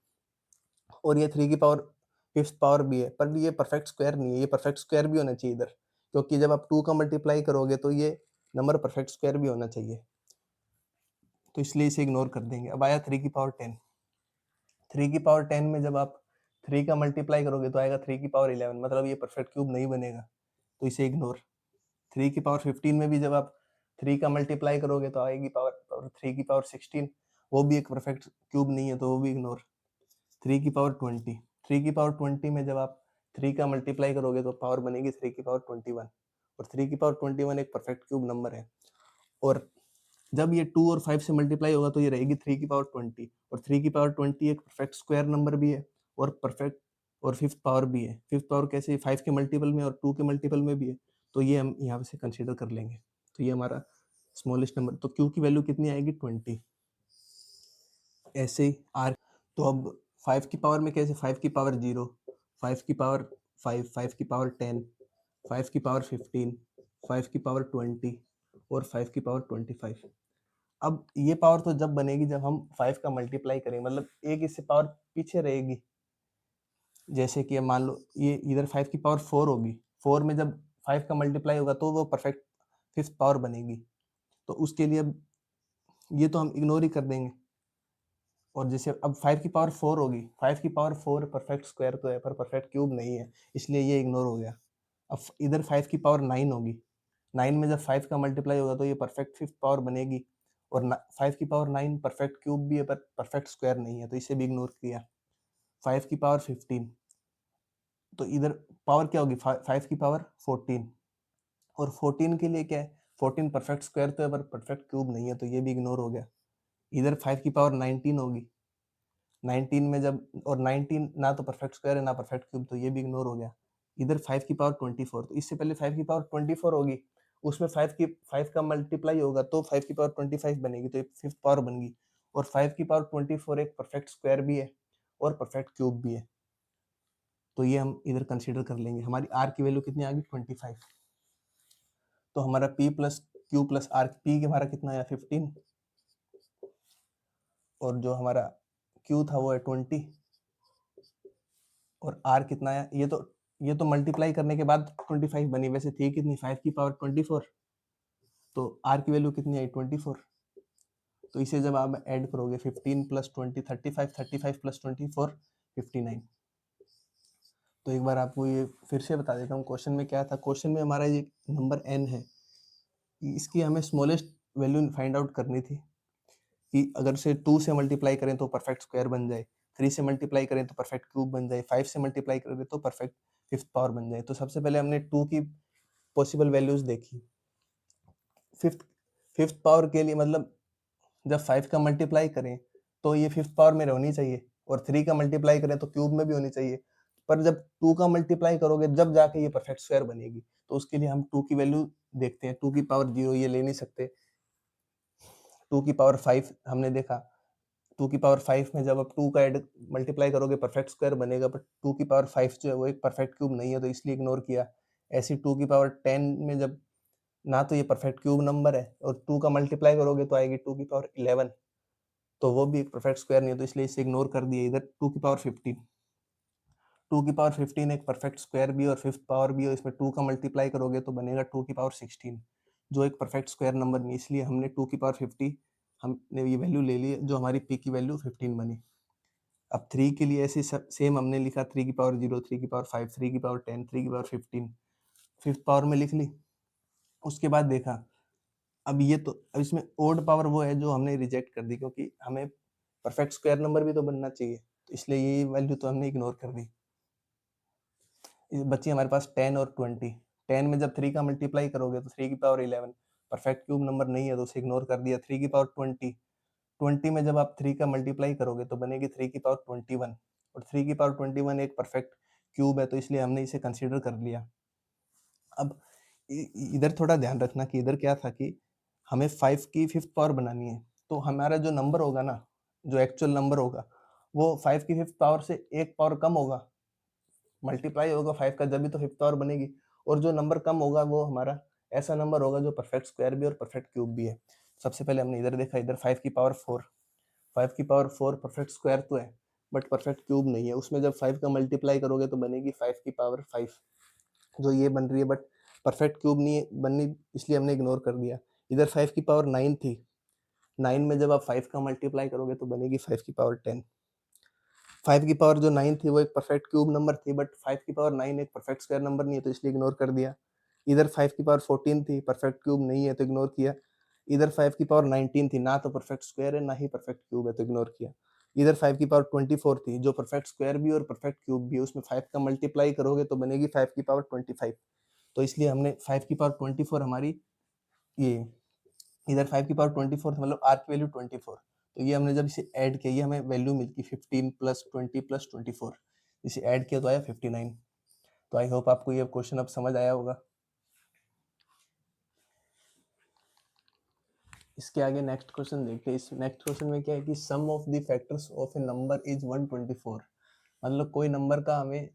और ये 3 की पावर फिफ्थ पावर भी है, पर ये परफेक्ट स्क्वायर नहीं है। ये परफेक्ट स्क्वायर भी होना चाहिए इधर, क्योंकि जब आप 2 का मल्टीप्लाई करोगे तो ये नंबर परफेक्ट स्क्वायर भी होना चाहिए, तो इसलिए इसे इग्नोर कर देंगे। अब आया 3 की पावर 10। 3 की पावर 10 में जब आप 3 का मल्टीप्लाई करोगे तो आएगा 3 की पावर 11, मतलब ये परफेक्ट क्यूब नहीं बनेगा, तो इसे इग्नोर। 3 की पावर 15 में भी जब आप 3 का मल्टीप्लाई करोगे तो आएगी पावर 3 की पावर 16, वो भी एक परफेक्ट क्यूब नहीं है, तो वो भी इग्नोर। 3 की पावर 20, 3 की पावर 20 में जब आप 3 का मल्टीप्लाई करोगे तो पावर बनेगी 3 की पावर 21, और 3 की पावर 21 एक परफेक्ट क्यूब नंबर है। और जब ये 2 और 5 से मल्टीप्लाई होगा तो ये रहेगी 3 की पावर 20, और 3 की पावर 20 एक परफेक्ट स्क्वायर नंबर भी है और परफेक्ट और फिफ्थ पावर भी है। फिफ्थ पावर कैसे? 5 के मल्टीपल में और 2 के मल्टीपल में भी है, तो ये हम यहाँ से कंसीडर कर लेंगे। तो ये हमारा स्मॉलेस्ट नंबर, तो क्यू की वैल्यू कितनी आएगी? 20। ऐसे ही आर, तो अब 5 की पावर में कैसे? 5 की पावर 0, 5 की पावर 5, 5 की पावर 10, 5 की पावर 15, 5 की पावर 20 और 5 की पावर 25। अब ये पावर तो जब बनेगी जब हम 5 का मल्टीप्लाई करेंगे, मतलब एक इससे पावर पीछे रहेगी। जैसे कि अब मान लो ये इधर 5 की पावर 4 होगी, 4 में जब 5 का मल्टीप्लाई होगा तो वो परफेक्ट फिफ्थ पावर बनेगी, तो उसके लिए अब ये तो हम इग्नोर ही कर देंगे। और जैसे अब 5 की पावर 4 होगी, 5 की पावर 4 परफेक्ट स्क्वायर तो है पर परफेक्ट क्यूब नहीं है, इसलिए ये इग्नोर हो गया। अब इधर 5 की पावर 9 होगी, 9 में जब 5 का मल्टीप्लाई होगा तो ये परफेक्ट फिफ्थ पावर बनेगी, और 5 की पावर 9 परफेक्ट क्यूब भी है पर परफेक्ट स्क्वायर नहीं है, तो इसे भी इग्नोर किया। 5 की पावर 15, तो इधर पावर क्या होगी? 5 की पावर 14, और 14 के लिए क्या है? 14 परफेक्ट स्क्वायर तो है पर परफेक्ट क्यूब नहीं है, तो ये भी इग्नोर हो गया। इधर 5 की पावर 19 होगी, 19 में जब, और 19 ना तो परफेक्ट स्क्वायर है ना परफेक्ट क्यूब, तो ये भी इग्नोर हो गया। इधर 5 की पावर 24, तो इससे पहले 5 की पावर 24 होगी, उसमें 5 का मल्टीप्लाई होगा तो 5 की पावर 25 बनेगी, तो ये फिफ्थ पावर बन गई। और 5 की पावर 24 एक परफेक्ट स्क्वायर भी है और परफेक्ट क्यूब भी है, तो ये हम इधर कंसीडर कर लेंगे। हमारी आर की वैल्यू कितनी आ गई? 25। तो हमारा p plus q plus r, p हमारा कितना आया? 15, और जो हमारा क्यू था वो है 20, और आर कितना आया? ये तो मल्टीप्लाई करने के बाद 25 बनी, वैसे थी कितनी? 5 की पावर 24, तो आर की वैल्यू कितनी आई? 24। तो इसे जब आप ऐड करोगे 15 प्लस 20 35, 35 प्लस 24 59। तो एक बार आपको ये फिर से बता देता हूँ क्वेश्चन में क्या था। क्वेश्चन में हमारा ये नंबर n है, इसकी हमें स्मॉलेस्ट वैल्यू फाइंड आउट करनी थी कि अगर से 2 से मल्टीप्लाई करें तो परफेक्ट स्क्वायर बन जाए, 3 से मल्टीप्लाई करें तो परफेक्ट क्यूब बन जाए, 5 से मल्टीप्लाई करें तो परफेक्ट फिफ्थ पावर बन जाए। तो सबसे पहले हमने 2 की पॉसिबल वैल्यूज देखी। फिफ्थ फिफ्थ पावर के लिए मतलब जब 5 का मल्टीप्लाई करें तो ये फिफ्थ पावर में होनी चाहिए, और 3 का मल्टीप्लाई करें तो क्यूब में भी होनी चाहिए, पर जब 2 का मल्टीप्लाई करोगे जब जाके ये परफेक्ट स्क्वायर बनेगी। तो उसके लिए हम 2 की वैल्यू देखते हैं। 2 की पावर 0 ये ले नहीं सकते। 2 की पावर 5 हमने देखा, 2 की पावर 5 में जब आप 2 का ऐड मल्टीप्लाई करोगे परफेक्ट स्क्वायर बनेगा, बट 2 की पावर 5 जो है वो एक परफेक्ट क्यूब नहीं है, तो इसलिए इग्नोर किया। ऐसी 2 की पावर 10 में जब, ना तो ये परफेक्ट क्यूब नंबर है, और 2 का मल्टीप्लाई करोगे तो आएगी 2 की पावर 11, तो वो भी एक परफेक्ट स्क्वायर नहीं है, तो इसलिए इसे इग्नोर कर दिया। इधर 2 की पावर 15, 2 की पावर 15 एक परफेक्ट स्क्वायर भी और फिफ्थ पावर भी, और इसमें 2 का मल्टीप्लाई करोगे तो बनेगा 2 की पावर 16, जो एक परफेक्ट स्क्वायर नंबर नहीं, इसलिए हमने 2 की पावर 50 हमने ये वैल्यू ले ली, जो हमारी पी की वैल्यू 15 बनी। अब 3 के लिए ऐसे सेम हमने लिखा, 3 की पावर 0, 3 की पावर 5, 3 की पावर 10, 3 की पावर 15 फिफ्थ पावर में लिख ली। उसके बाद देखा, अब ये तो, अब इसमें ओड पावर वो है जो हमने रिजेक्ट कर दी, क्योंकि हमें परफेक्ट स्क्वायर नंबर भी तो बनना चाहिए, तो इसलिए ये वैल्यू तो हमने इग्नोर कर दी। बची हमारे पास 10 और 20। 10 में जब 3 का मल्टीप्लाई करोगे तो 3 की पावर 11 परफेक्ट क्यूब नंबर नहीं है, तो उसे इग्नोर कर दिया। 3 की पावर 20, 20 में जब आप 3 का मल्टीप्लाई करोगे तो बनेगी 3 की पावर 21, और 3 की पावर 21 एक परफेक्ट क्यूब है, तो इसलिए हमने इसे कंसीडर कर लिया। अब इधर थोड़ा ध्यान रखना कि इधर क्या था कि हमें 5 की फिफ्थ पावर बनानी है, तो हमारा जो नंबर होगा ना, जो एक्चुअल नंबर होगा, वो 5 की 5th पावर से 1 पावर कम होगा, मल्टीप्लाई होगा 5 का, जब भी तो 5th पावर बनेगी। और जो नंबर कम होगा वो हमारा ऐसा नंबर होगा जो परफेक्ट स्क्वायर भी और परफेक्ट क्यूब भी है। सबसे पहले हमने इधर देखा, इधर 5 की पावर 4, 5 की पावर 4 परफेक्ट स्क्वायर तो है, बट परफेक्ट क्यूब नहीं है। उसमें जब 5 का मल्टीप्लाई करोगे तो बनेगी 5 की पावर 5, जो ये बन रही है, बट परफेक्ट क्यूब नहीं बननी, इसलिए हमने इग्नोर कर दिया। इधर 5 की पावर 9 थी, 9 में जब आप 5 का मल्टीप्लाई करोगे तो बनेगी 5 की पावर 10। 5 की पावर जो 9 थी वो एक परफेक्ट क्यूब नंबर थी, बट 5 की पावर 9 एक परफेक्ट स्क्वायर नंबर नहीं है, तो इसलिए इग्नोर कर दिया। इधर 5 की पावर 14 थी, परफेक्ट क्यूब नहीं है तो इग्नोर किया। इधर 5 की पावर 19 थी, ना तो परफेक्ट स्क्वायर है ना ही परफेक्ट क्यूब है, तो इग्नोर किया। इधर 5 की पावर 24 थी, जो परफेक्ट स्क्वायर भी और परफेक्ट क्यूब भी है, उसमें 5 का मल्टीप्लाई करोगे तो बनेगी 5 की पावर 25, तो इसलिए हमने 5 की पावर 24 हमारी ये, इधर 5 की पावर 24 मतलब आर की वैल्यू 24, तो ये हमने जब इसे ऐड किया, ये हमें वैल्यू मिलती 15 प्लस 20 प्लस 24, इसे ऐड किया तो आया 59। तो आई होप आपको ये क्वेश्चन अब समझ आया होगा। इसके आगे नेक्स्ट क्वेश्चन देखते हैं। इस नेक्स्ट क्वेश्चन में क्या है कि sum of the factors of a number is 124, मतलब कोई नंबर का हमें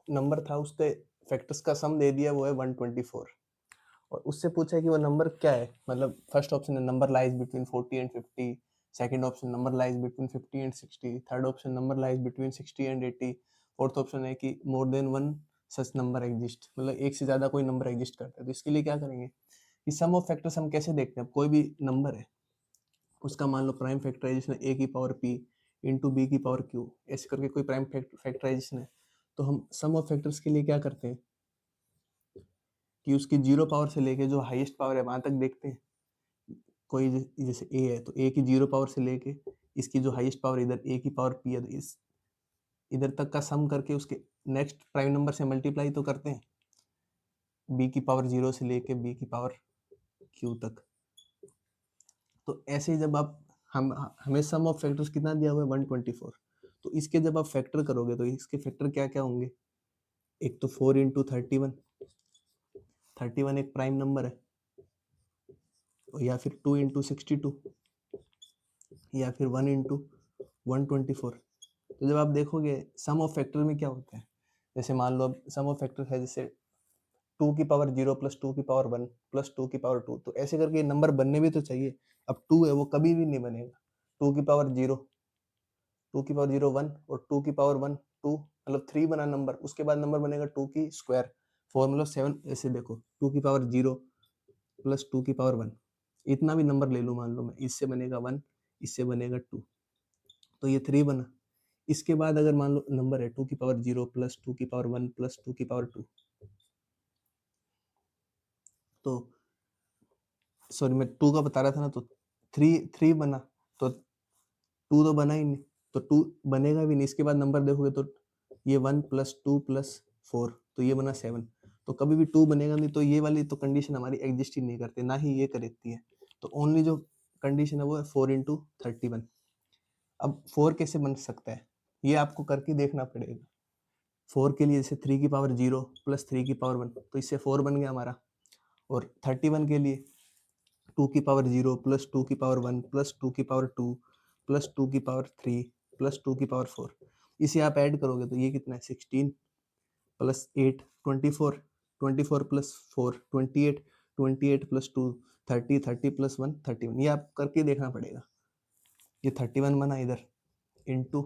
नंबर था, उसके फैक्टर्स का सम दे दिया, वो है 124, और उससे पूछा है कि वो नंबर क्या है। मतलब फर्स्ट ऑप्शन है number lies between 40 and 50, second option number lies between 50 and 60, third option number lies between 60 and 80, fourth option है कि more than one such number exist, मतलब एक से ज्यादा कोई नंबर एग्जिस्ट करता है। तो इसके लिए क्या करेंगे कि सम ऑफ फैक्टर्स हम कैसे देखते हैं। कोई भी नंबर है, उसका मान लो प्राइम फैक्टराइजेशन ए की पावर पी इंटू बी की पावर क्यू, ऐसे करके कोई प्राइम फैक्टराइजेशन है, तो हम सम ऑफ फैक्टर्स के लिए क्या करते हैं कि उसकी जीरो पावर से लेके जो हाईएस्ट पावर है वहां तक देखते हैं। कोई जैसे ए है तो ए की जीरो पावर से लेके इसकी जो हाईएस्ट पावर इधर ए की पावर पी है, तो इस इधर तक का सम करके उसके नेक्स्ट प्राइम नंबर से मल्टीप्लाई तो करते हैं, बी की पावर जीरो से लेके बी की पावर क्यू तक। तो ऐसे ही जब आप हम हमें सम ऑफ फैक्टर्स कितना दिया हुआ है 124, तो इसके जब आप फैक्टर करोगे तो इसके फैक्टर क्या क्या होंगे। एक तो 4 इंटू 31, 31 एक प्राइम नंबर है, या फिर 2 इंटू 62, या फिर 1 इंटू 124। तो जब आप देखोगे सम ऑफ फैक्टर में क्या होता है, जैसे मान लो अब सम ऑफ फैक्टर है जैसे 2 की पावर 0 प्लस 2 की पावर 1 प्लस 2 की पावर 2, तो ऐसे करके नंबर बनने भी तो चाहिए। अब 2 है वो कभी भी नहीं बनेगा, 2 की पावर 0, 2 की पावर 0 1, और 2 की पावर 1 2, मतलब 3 बना नंबर, उसके बाद नंबर बनेगा 2 की स्क्वायर 4 मतलब 7। ऐसे देखो 2 की पावर 0 प्लस 2 की पावर 1, इतना भी नंबर ले लूँ मान लो मैं, इससे बनेगा 1, इससे बनेगा 2, तो ये 3 बना। इसके बाद अगर मान लो नंबर है 2 की पावर 0 प्लस 2 की पावर 1 प्लस 2 की पावर 2, तो सॉरी मैं 2 का बता रहा था ना, तो 3 बना, तो 2 तो बना ही नहीं, तो 2 बनेगा भी नहीं। इसके बाद नंबर देखोगे तो ये 1 प्लस 2 प्लस 4, तो ये बना 7, तो कभी भी 2 बनेगा नहीं, तो ये वाली तो कंडीशन हमारी एग्जिस्ट ही नहीं करती, ना ही ये करती है। तो ओनली जो कंडीशन है वो है 4 इंटू 31। अब 4 कैसे बन सकता है, ये आपको करके देखना पड़ेगा। 4 के लिए जैसे 3 की पावर 0 प्लस 3 की पावर 1, तो इससे 4 बन गया हमारा। और 31 के लिए 2 की पावर 0 प्लस 2 की पावर 1 प्लस 2 की पावर 2 प्लस 2 की पावर 3 प्लस 2 की पावर 4, इसे आप ऐड करोगे तो ये कितना है 16 प्लस 8 24, 24 प्लस 4 28, 28 प्लस 2 30, 30 प्लस 1 31, ये आप करके देखना पड़ेगा। ये 31 बना इधर इंटू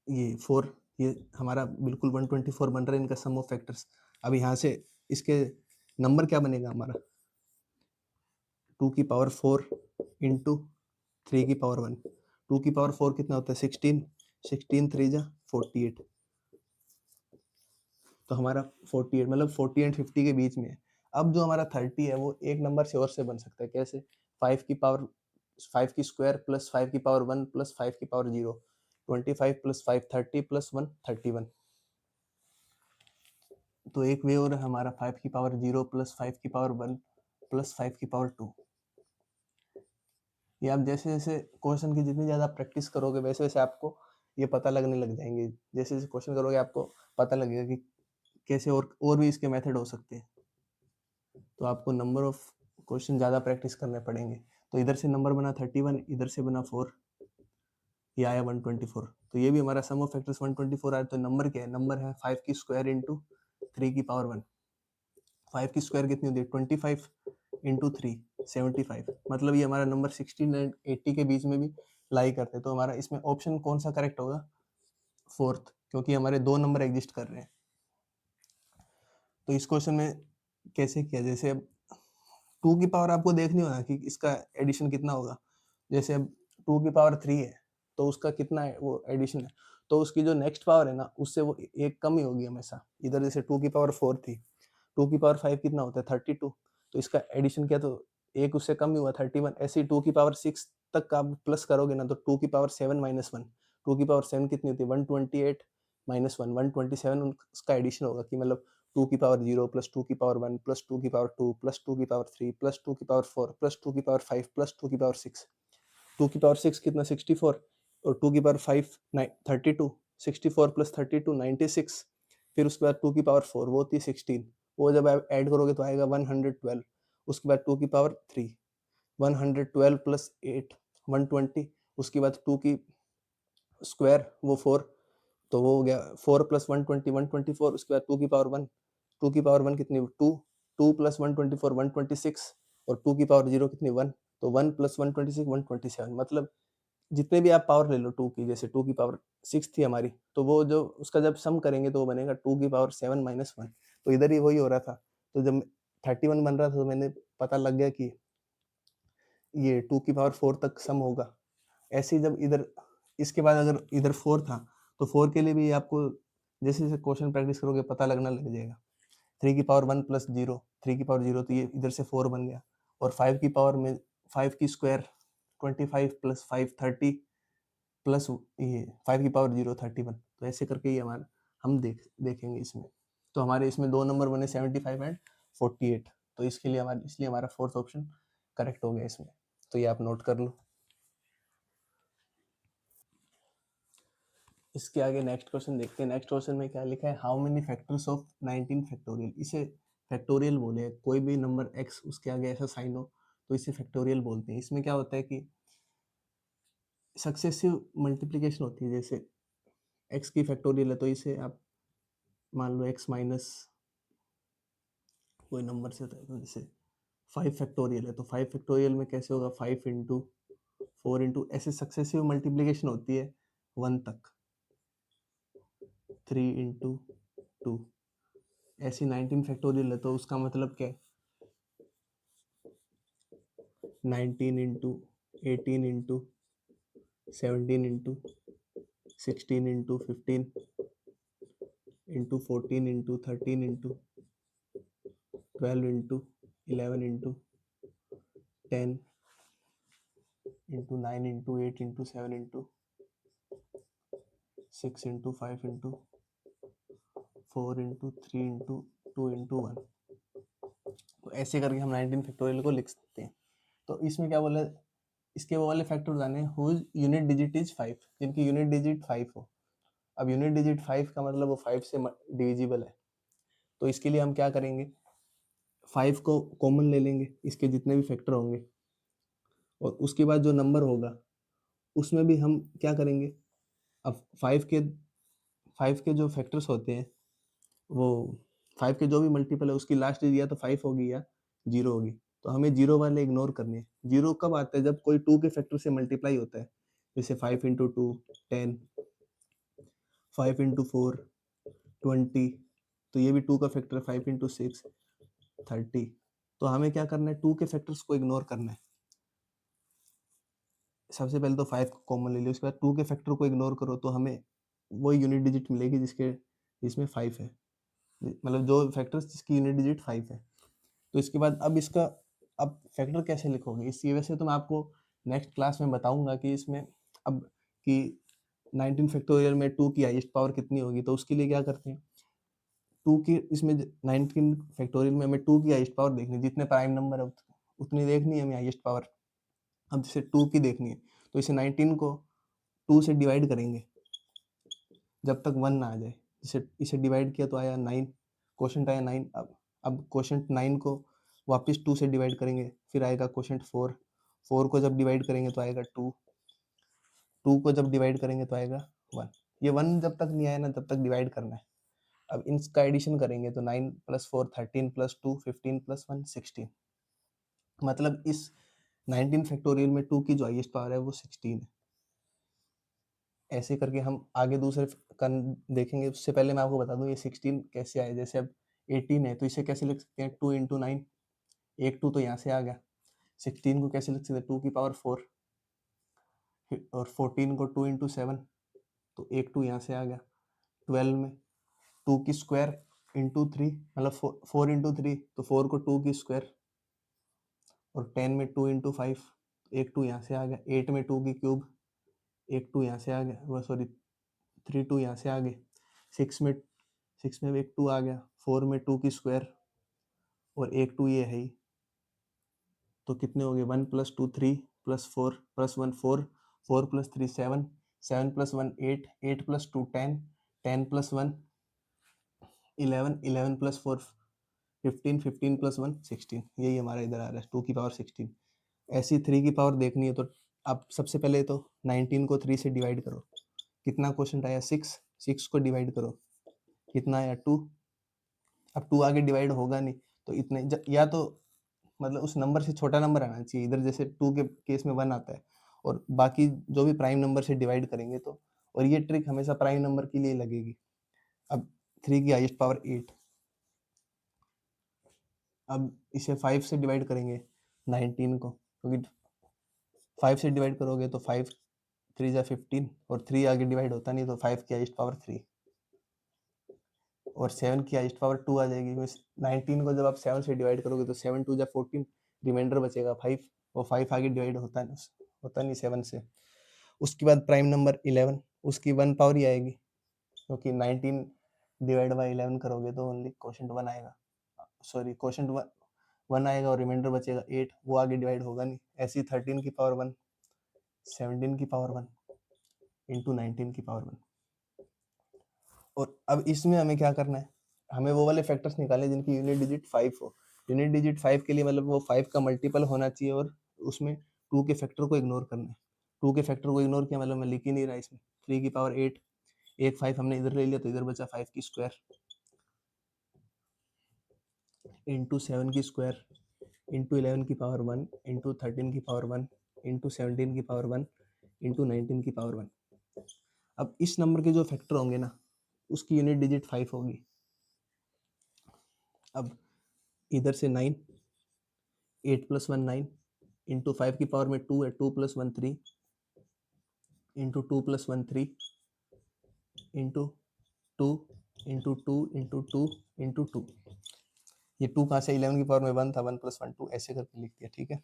ये 4, ये हमारा बिल्कुल 124 बन रहा है इनका सम ऑफ फैक्टर्स। अब यहाँ से इसके नंबर क्या बनेगा हमारा 2 की पावर 4 इंटू 3 की पावर 1, 2 की पावर 4 कितना होता है 16, 16 3 जा 48, तो हमारा 48 मतलब 40 एंड 50 के बीच में है। अब जो हमारा 30 है वो एक नंबर से और से बन सकता है, कैसे 5 की पावर 5 की स्क्वायर प्लस 5 की पावर 1 प्लस 5 की पावर 0, 25 प्लस 5 30 प्लस 1 31। तो एक वे और है हमारा 5 की पावर 0 प्लस 5 की पावर 1 प्लस 5 की पावर 2। ये आप जैसे जैसे क्वेश्चन की जितनी ज़्यादा प्रैक्टिस करोगे वैसे वैसे आपको ये पता लगने लग जाएंगे। जैसे जैसे क्वेश्चन करोगे आपको पता लगेगा कि कैसे और भी इसके मेथड हो सकते हैं। तो आपको नंबर ऑफ क्वेश्चन ज़्यादा प्रैक्टिस करने पड़ेंगे। तो इधर से नंबर बना 31, इधर से बना 4, ये आया 124। तो ये भी हमारा सम ऑफ फैक्टर्स 124 आया। तो नंबर क्या है? नंबर है 5 की स्क्वायर इंटू 3 की पावर 1। 5 की स्क्वायर कितनी होती है? 25 इंटू 3 75। मतलब ये हमारा नंबर 16 एंड 80 के बीच में भी लाई करते हैं। तो हमारा इसमें ऑप्शन कौन सा करेक्ट होगा? फोर्थ, क्योंकि हमारे दो नंबर एग्जिस्ट कर रहे हैं। तो इस क्वेश्चन में कैसे किया? जैसे अब 2 की पावर आपको देखनी होगा कि इसका एडिशन कितना होगा। जैसे अब 2 की पावर 3 है तो उसका कितना है वो एडिशन है, तो उसकी जो नेक्स्ट पावर है ना उससे वो एक कम ही होगी हमेशा। इधर जैसे 2 की पावर 4 थी, 2 की पावर 5 कितना होता है? 32। तो इसका एडिशन क्या, तो एक उससे कम ही हुआ 31। ऐसे ही 2 की पावर 6 तक आप प्लस करोगे ना तो 2 की पावर 7 माइनस 1, 2 की पावर 7 कितनी होती है? 128 माइनस 1 127। उसका एडिशन होगा कि मतलब 2 की पावर 0 प्लस 2 की पावर 1 प्लस 2 की पावर 2 प्लस 2 की पावर 3 प्लस 2 की पावर 4 प्लस 2 की पावर 5 प्लस 2 की पावर 6। 2 की पावर 6 कितना? 64। और 2 की पावर 5 32। 64 प्लस 32 96। फिर उसके बाद 2 की पावर 4 वो होती है 16। वो जब आप ऐड करोगे तो आएगा 112। उसके बाद 2 की पावर 3 112 प्लस 8 120। उसके बाद 2 की स्क्वायर वो 4, तो वो हो गया 4 प्लस 120 124। उसके बाद 2 की पावर 1, 2 की पावर 1 कितनी? 2, 2 प्लस 124 126। और 2 की पावर 0 कितनी? 1। तो 1 प्लस 126 127। मतलब जितने भी आप पावर ले लो 2 की, जैसे 2 की पावर 6 थी हमारी, तो वो जो उसका जब सम करेंगे तो वो बनेगा 2 की पावर 7 माइनस 1। तो इधर ही वही हो रहा था। तो जब 31 बन रहा था तो मैंने पता लग गया कि ये 2 की पावर 4 तक सम होगा। ऐसे ही जब इधर इसके बाद अगर इधर 4 था तो 4 के लिए भी आपको जैसे जैसे क्वेश्चन प्रैक्टिस करोगे पता लगना लग जाएगा। 3 की पावर 1 प्लस 0, 3 की पावर 0 तो ये इधर से 4 बन गया। और 5 की पावर में 5 की स्क्वायर 25 प्लस 5 30 प्लस ये 5 की पावर 0 31। तो ऐसे करके ये हमारा हम देखेंगे इसमें। तो हमारे इसमें दो नंबर बने 75 एंड 48। तो इसके लिए इसलिए हमारा फोर्थ ऑप्शन करेक्ट हो गया इसमें। तो ये आप नोट कर लो। इसके आगे नेक्स्ट क्वेश्चन देखते हैं। नेक्स्ट क्वेश्चन में क्या लिखा है? How many factors of 19 factorial. इसे फैक्टोरियल बोले, कोई भी नंबर x उसके आगे ऐसा साइन हो तो इसे फैक्टोरियल बोलते हैं। इसमें क्या होता है कि सक्सेसिव मल्टीप्लिकेशन होती है। जैसे x की फैक्टोरियल है तो इसे आप मान लो x माइनस कोई नंबर से होता है, तो जैसे 5 फैक्टोरियल है तो 5 फैक्टोरियल में कैसे होगा? 5 इंटू 4 इंटू, ऐसे सक्सेसिव मल्टीप्लिकेशन होती है 1 तक। 3 इंटू 2, ऐसी 19 फैक्टोरियल है तो उसका मतलब क्या है? 19 into 18 into 17 into 16 into 15 into 14 into 13 into 12 into 11 into 10 into 9 into 8 into 7 into 6 into 5 into 4 into 3 into 2 into 1। तो ऐसे करके हम 19 फैक्टोरियल को लिख सकते हैं। तो इसमें क्या बोला? इसके वो वाले फैक्टर जाने हुज यूनिट डिजिट इज 5, जिनकी यूनिट डिजिट 5 हो। अब यूनिट डिजिट 5 का मतलब वो 5 से डिविजिबल है। तो इसके लिए हम क्या करेंगे? 5 को कॉमन ले लेंगे इसके जितने भी फैक्टर होंगे, और उसके बाद जो नंबर होगा उसमें भी हम क्या करेंगे? अब 5 के जो फैक्टर्स होते हैं वो 5 के जो भी मल्टीपल है उसकी लास्ट डिजिट या तो 5 होगी या 0 होगी। तो हमें 0 वाले इग्नोर करने हैं। 0 कब आता है? जब कोई 2 के फैक्टर से मल्टीप्लाई होता है। जैसे 5 इंटू 2 10, 5 इंटू 4 20। तो ये भी 2 का फैक्टर है। 5 इंटू 6 30। तो हमें क्या करना है? 2 के फैक्टर्स को इग्नोर करना है। सबसे पहले तो 5 को कॉमन ले लिया, उसके बाद 2 के फैक्टर को इग्नोर करो तो हमें वही यूनिट डिजिट मिलेगी जिसमें 5 है। मतलब जो फैक्टर्स जिसकी यूनिट डिजिट 5 है। तो इसके बाद अब इसका अब फैक्टर कैसे लिखोगे? इसकी वजह से तो मैं आपको नेक्स्ट क्लास में बताऊंगा कि इसमें अब कि 19 फैक्टोरियल में 2 की हाईएस्ट पावर कितनी होगी। तो उसके लिए क्या करते हैं? 2 की इसमें 19 फैक्टोरियल में हमें 2 की हाईएस्ट पावर देखनी है। जितने प्राइम नंबर है उतनी देखनी है हमें हाईएस्ट पावर। अब जैसे 2 की देखनी है तो इसे 19 को 2 से डिवाइड करेंगे जब तक 1 ना आ जाए। जैसे इसे डिवाइड किया तो आया 9, क्वोशंट आया 9। अब क्वोशंट 9 को वापस 2 से डिवाइड करेंगे, फिर आएगा क्वोशंट 4, 4 को जब डिवाइड करेंगे तो आएगा 2, 2 को जब डिवाइड करेंगे तो आएगा 1। ये 1 जब तक नहीं आया ना तब तक डिवाइड करना है। अब इनका एडिशन करेंगे तो 9 + 4 13 + 2 15 + 1 16। मतलब इस 19 फैक्टोरियल में 2 की जो हाईएस्ट पावर है वो 16 है। ऐसे करके हम आगे दूसरे देखेंगे। उससे पहले मैं आपको बता दूं ये 16 कैसे आए। जैसे अब 18 है तो इसे कैसे लिख सकते हैं, 2 × 9, एक 2 तो यहाँ से आ गया। 16 को कैसे लिख सकते हैं, 2 की पावर 4, और 14 को 2 × 7 तो एक 2 यहाँ से आ गया। 12 में 2 की स्क्वायर × 3 मतलब 4 × 3 तो 4 को 2 की स्क्वायर, और 10 में 2 × 5 एक 2 यहाँ से आ गया। 8 में 2 की क्यूब, एक 2 यहाँ से आ गया, वो सॉरी 3 2 यहाँ से आ गए। 6 में एक 2 आ गया। 4 में 2 की स्क्वायर और एक 2 ये है ही, तो कितने हो गए, 1 + 2 3 + 4 + 1 4, 4 + 3 7, 7 + 1 8, 8 + 2 10, 10 + 1 11, 11 + 4 15, 15 + 1 16। यही हमारा इधर आ रहा है 2 की पावर 16। ऐसी 3 की पावर देखनी है तो आप सबसे पहले तो 19 को 3 से डिवाइड करो। कितना क्वेश्चन आया, 6, 6 को डिवाइड करो, कितना आया 2। अब 2 आगे डिवाइड होगा नहीं तो इतने या तो मतलब उस नंबर से छोटा नंबर आना चाहिए। इधर जैसे 2 के केस में 1 आता है, और बाकी जो भी प्राइम नंबर से डिवाइड करेंगे तो, और ये ट्रिक हमेशा प्राइम नंबर के लिए लगेगी। अब 3 की हाईएस्ट पावर 8। अब इसे 5 से डिवाइड करेंगे 19 को, क्योंकि 5 से डिवाइड करोगे तो 5 3 जा 15, और 3 आगे डिवाइड होता नहीं तो 5 की हाईएस्ट पावर 3, और 7 की हाईएस्ट पावर 2 आ जाएगी। 19 को जब आप 7 से डिवाइड करोगे तो 7 2 जा 14, रिमाइंडर बचेगा 5, और 5 आगे डिवाइड होता नहीं 7 से। उसके बाद प्राइम नंबर 11, उसकी 1 पावर ही आएगी, क्योंकि 19 डिवाइड बाय 11 करोगे तो ओनली क्वोशंट 1 आएगा, सॉरी क्वोशंट 1 आएगा, और रिमाइंडर बचेगा 8, वो आगे डिवाइड होगा नहीं। ऐसी 13 की पावर 1, 17 की पावर 1 इंटू 19 की पावर 1। और अब इसमें हमें क्या करना है, हमें वो वाले फैक्टर्स निकाले जिनकी यूनिट डिजिट 5 हो। यूनिट डिजिट 5 के लिए मतलब वो 5 का मल्टीपल होना चाहिए, और उसमें 2 के फैक्टर को इग्नोर करना है। 2 के फैक्टर को इग्नोर किया मतलब मैं लिख ही नहीं रहा इसमें। 3 की पावर 8, एक 5 हमने इधर ले लिया तो इधर बचा 5 की स्क्वायर इंटू 7 की स्क्वायर इंटू 11 की पावर 1 इंटू 13 की पावर 1 इंटू 17 की पावर 1 इंटू 19 की पावर 1। अब इस नंबर के जो फैक्टर होंगे ना उसकी यूनिट डिजिट 5 होगी। अब इधर से 9, 8 + 1 9 इंटू 5 की पावर में 2 है, 2 + 1 3 into 2 + 1 3 into 2 into 2 into 2 into 2। ये 2 कहाँ से, 11 की पावर में 1 था, 1 + 1 2 ऐसे करके लिख दिया, ठीक है।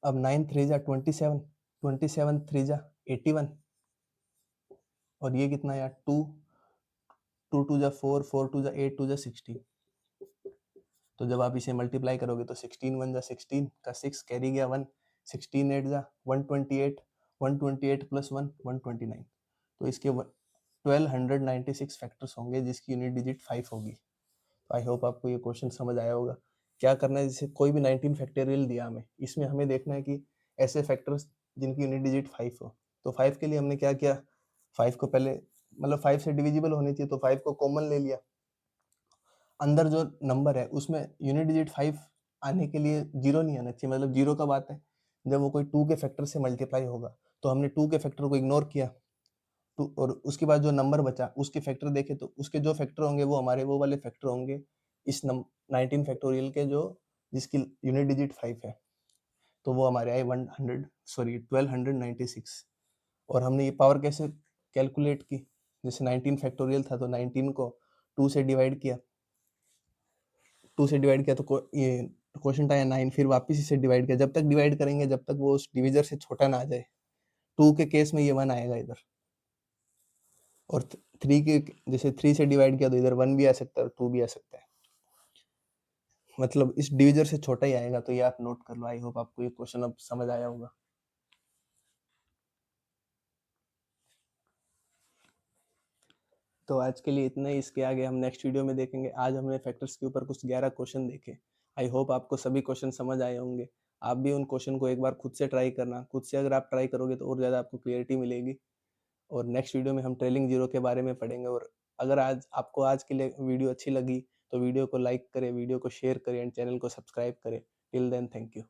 अब 9 3 जा 27, 27 3 जा 81, और ये कितना यार 2, 2 2 जा 4, 4 2 जा 8, 2 जा 16। तो जब आप इसे मल्टीप्लाई करोगे तो 16 1 जा 16 का 6 कैरी गया 1, 16 8 जा 128, 128 + 1 129। तो इसके 1296 फैक्टर्स होंगे जिसकी यूनिट डिजिट 5 होगी। आई होप आपको ये क्वेश्चन समझ आया होगा। क्या करना है, जैसे कोई भी 19 फैक्टोरियल दिया हमें, इसमें हमें देखना है कि ऐसे फैक्टर्स जिनकी यूनिट डिजिट 5 हो। तो 5 के लिए हमने क्या किया, 5 को पहले मतलब 5 से डिविजिबल होनी चाहिए तो 5 को कॉमन ले लिया। अंदर जो नंबर है उसमें यूनिट डिजिट 5 आने के लिए जीरो नहीं आना चाहिए। मतलब जीरो कब आता है, जब वो कोई 2 के फैक्टर से मल्टीप्लाई होगा। तो हमने 2 के फैक्टर को इग्नोर किया, तो और उसके बाद जो नंबर बचा उसके फैक्टर देखे तो उसके जो फैक्टर होंगे वो हमारे वो वाले फैक्टर होंगे इस 19 फैक्टोरियल के जो जिसकी यूनिट डिजिट 5 है। तो वो हमारे आए 1296। और हमने ये पावर कैसे कैलकुलेट की, जैसे 19 फैक्टोरियल था तो 19 को 2 से डिवाइड किया, 2 से डिवाइड किया तो ये क्वेश्चन आया 9, फिर वापस इसे डिवाइड किया। जब तक डिवाइड करेंगे जब तक वो उस डिविजर से छोटा ना आ जाए। 2 के केस में ये 1 आएगा इधर, और 3 के जैसे 3 से डिवाइड किया तो इधर 1 भी आ सकता है और 2 भी आ सकता है। मतलब इस डिविजर से छोटा ही आएगा। तो ये आप नोट कर लो। आई होप आपको ये क्वेश्चन अब समझ आया होगा। तो आज के लिए इतना ही। इसके आगे हम नेक्स्ट वीडियो में देखेंगे। आज हमने फैक्टर्स के ऊपर कुछ 11 क्वेश्चन देखे। आई होप आपको सभी क्वेश्चन समझ आए होंगे। आप भी उन क्वेश्चन को एक बार खुद से ट्राई करना। खुद से अगर आप ट्राई करोगे तो और ज़्यादा आपको क्लैरिटी मिलेगी। और नेक्स्ट वीडियो में हम ट्रेलिंग ज़ीरो के बारे में पढ़ेंगे। और अगर आज के लिए वीडियो अच्छी लगी तो वीडियो को लाइक करें, वीडियो को शेयर करें एंड चैनल को सब्सक्राइब करें। Till then thank you.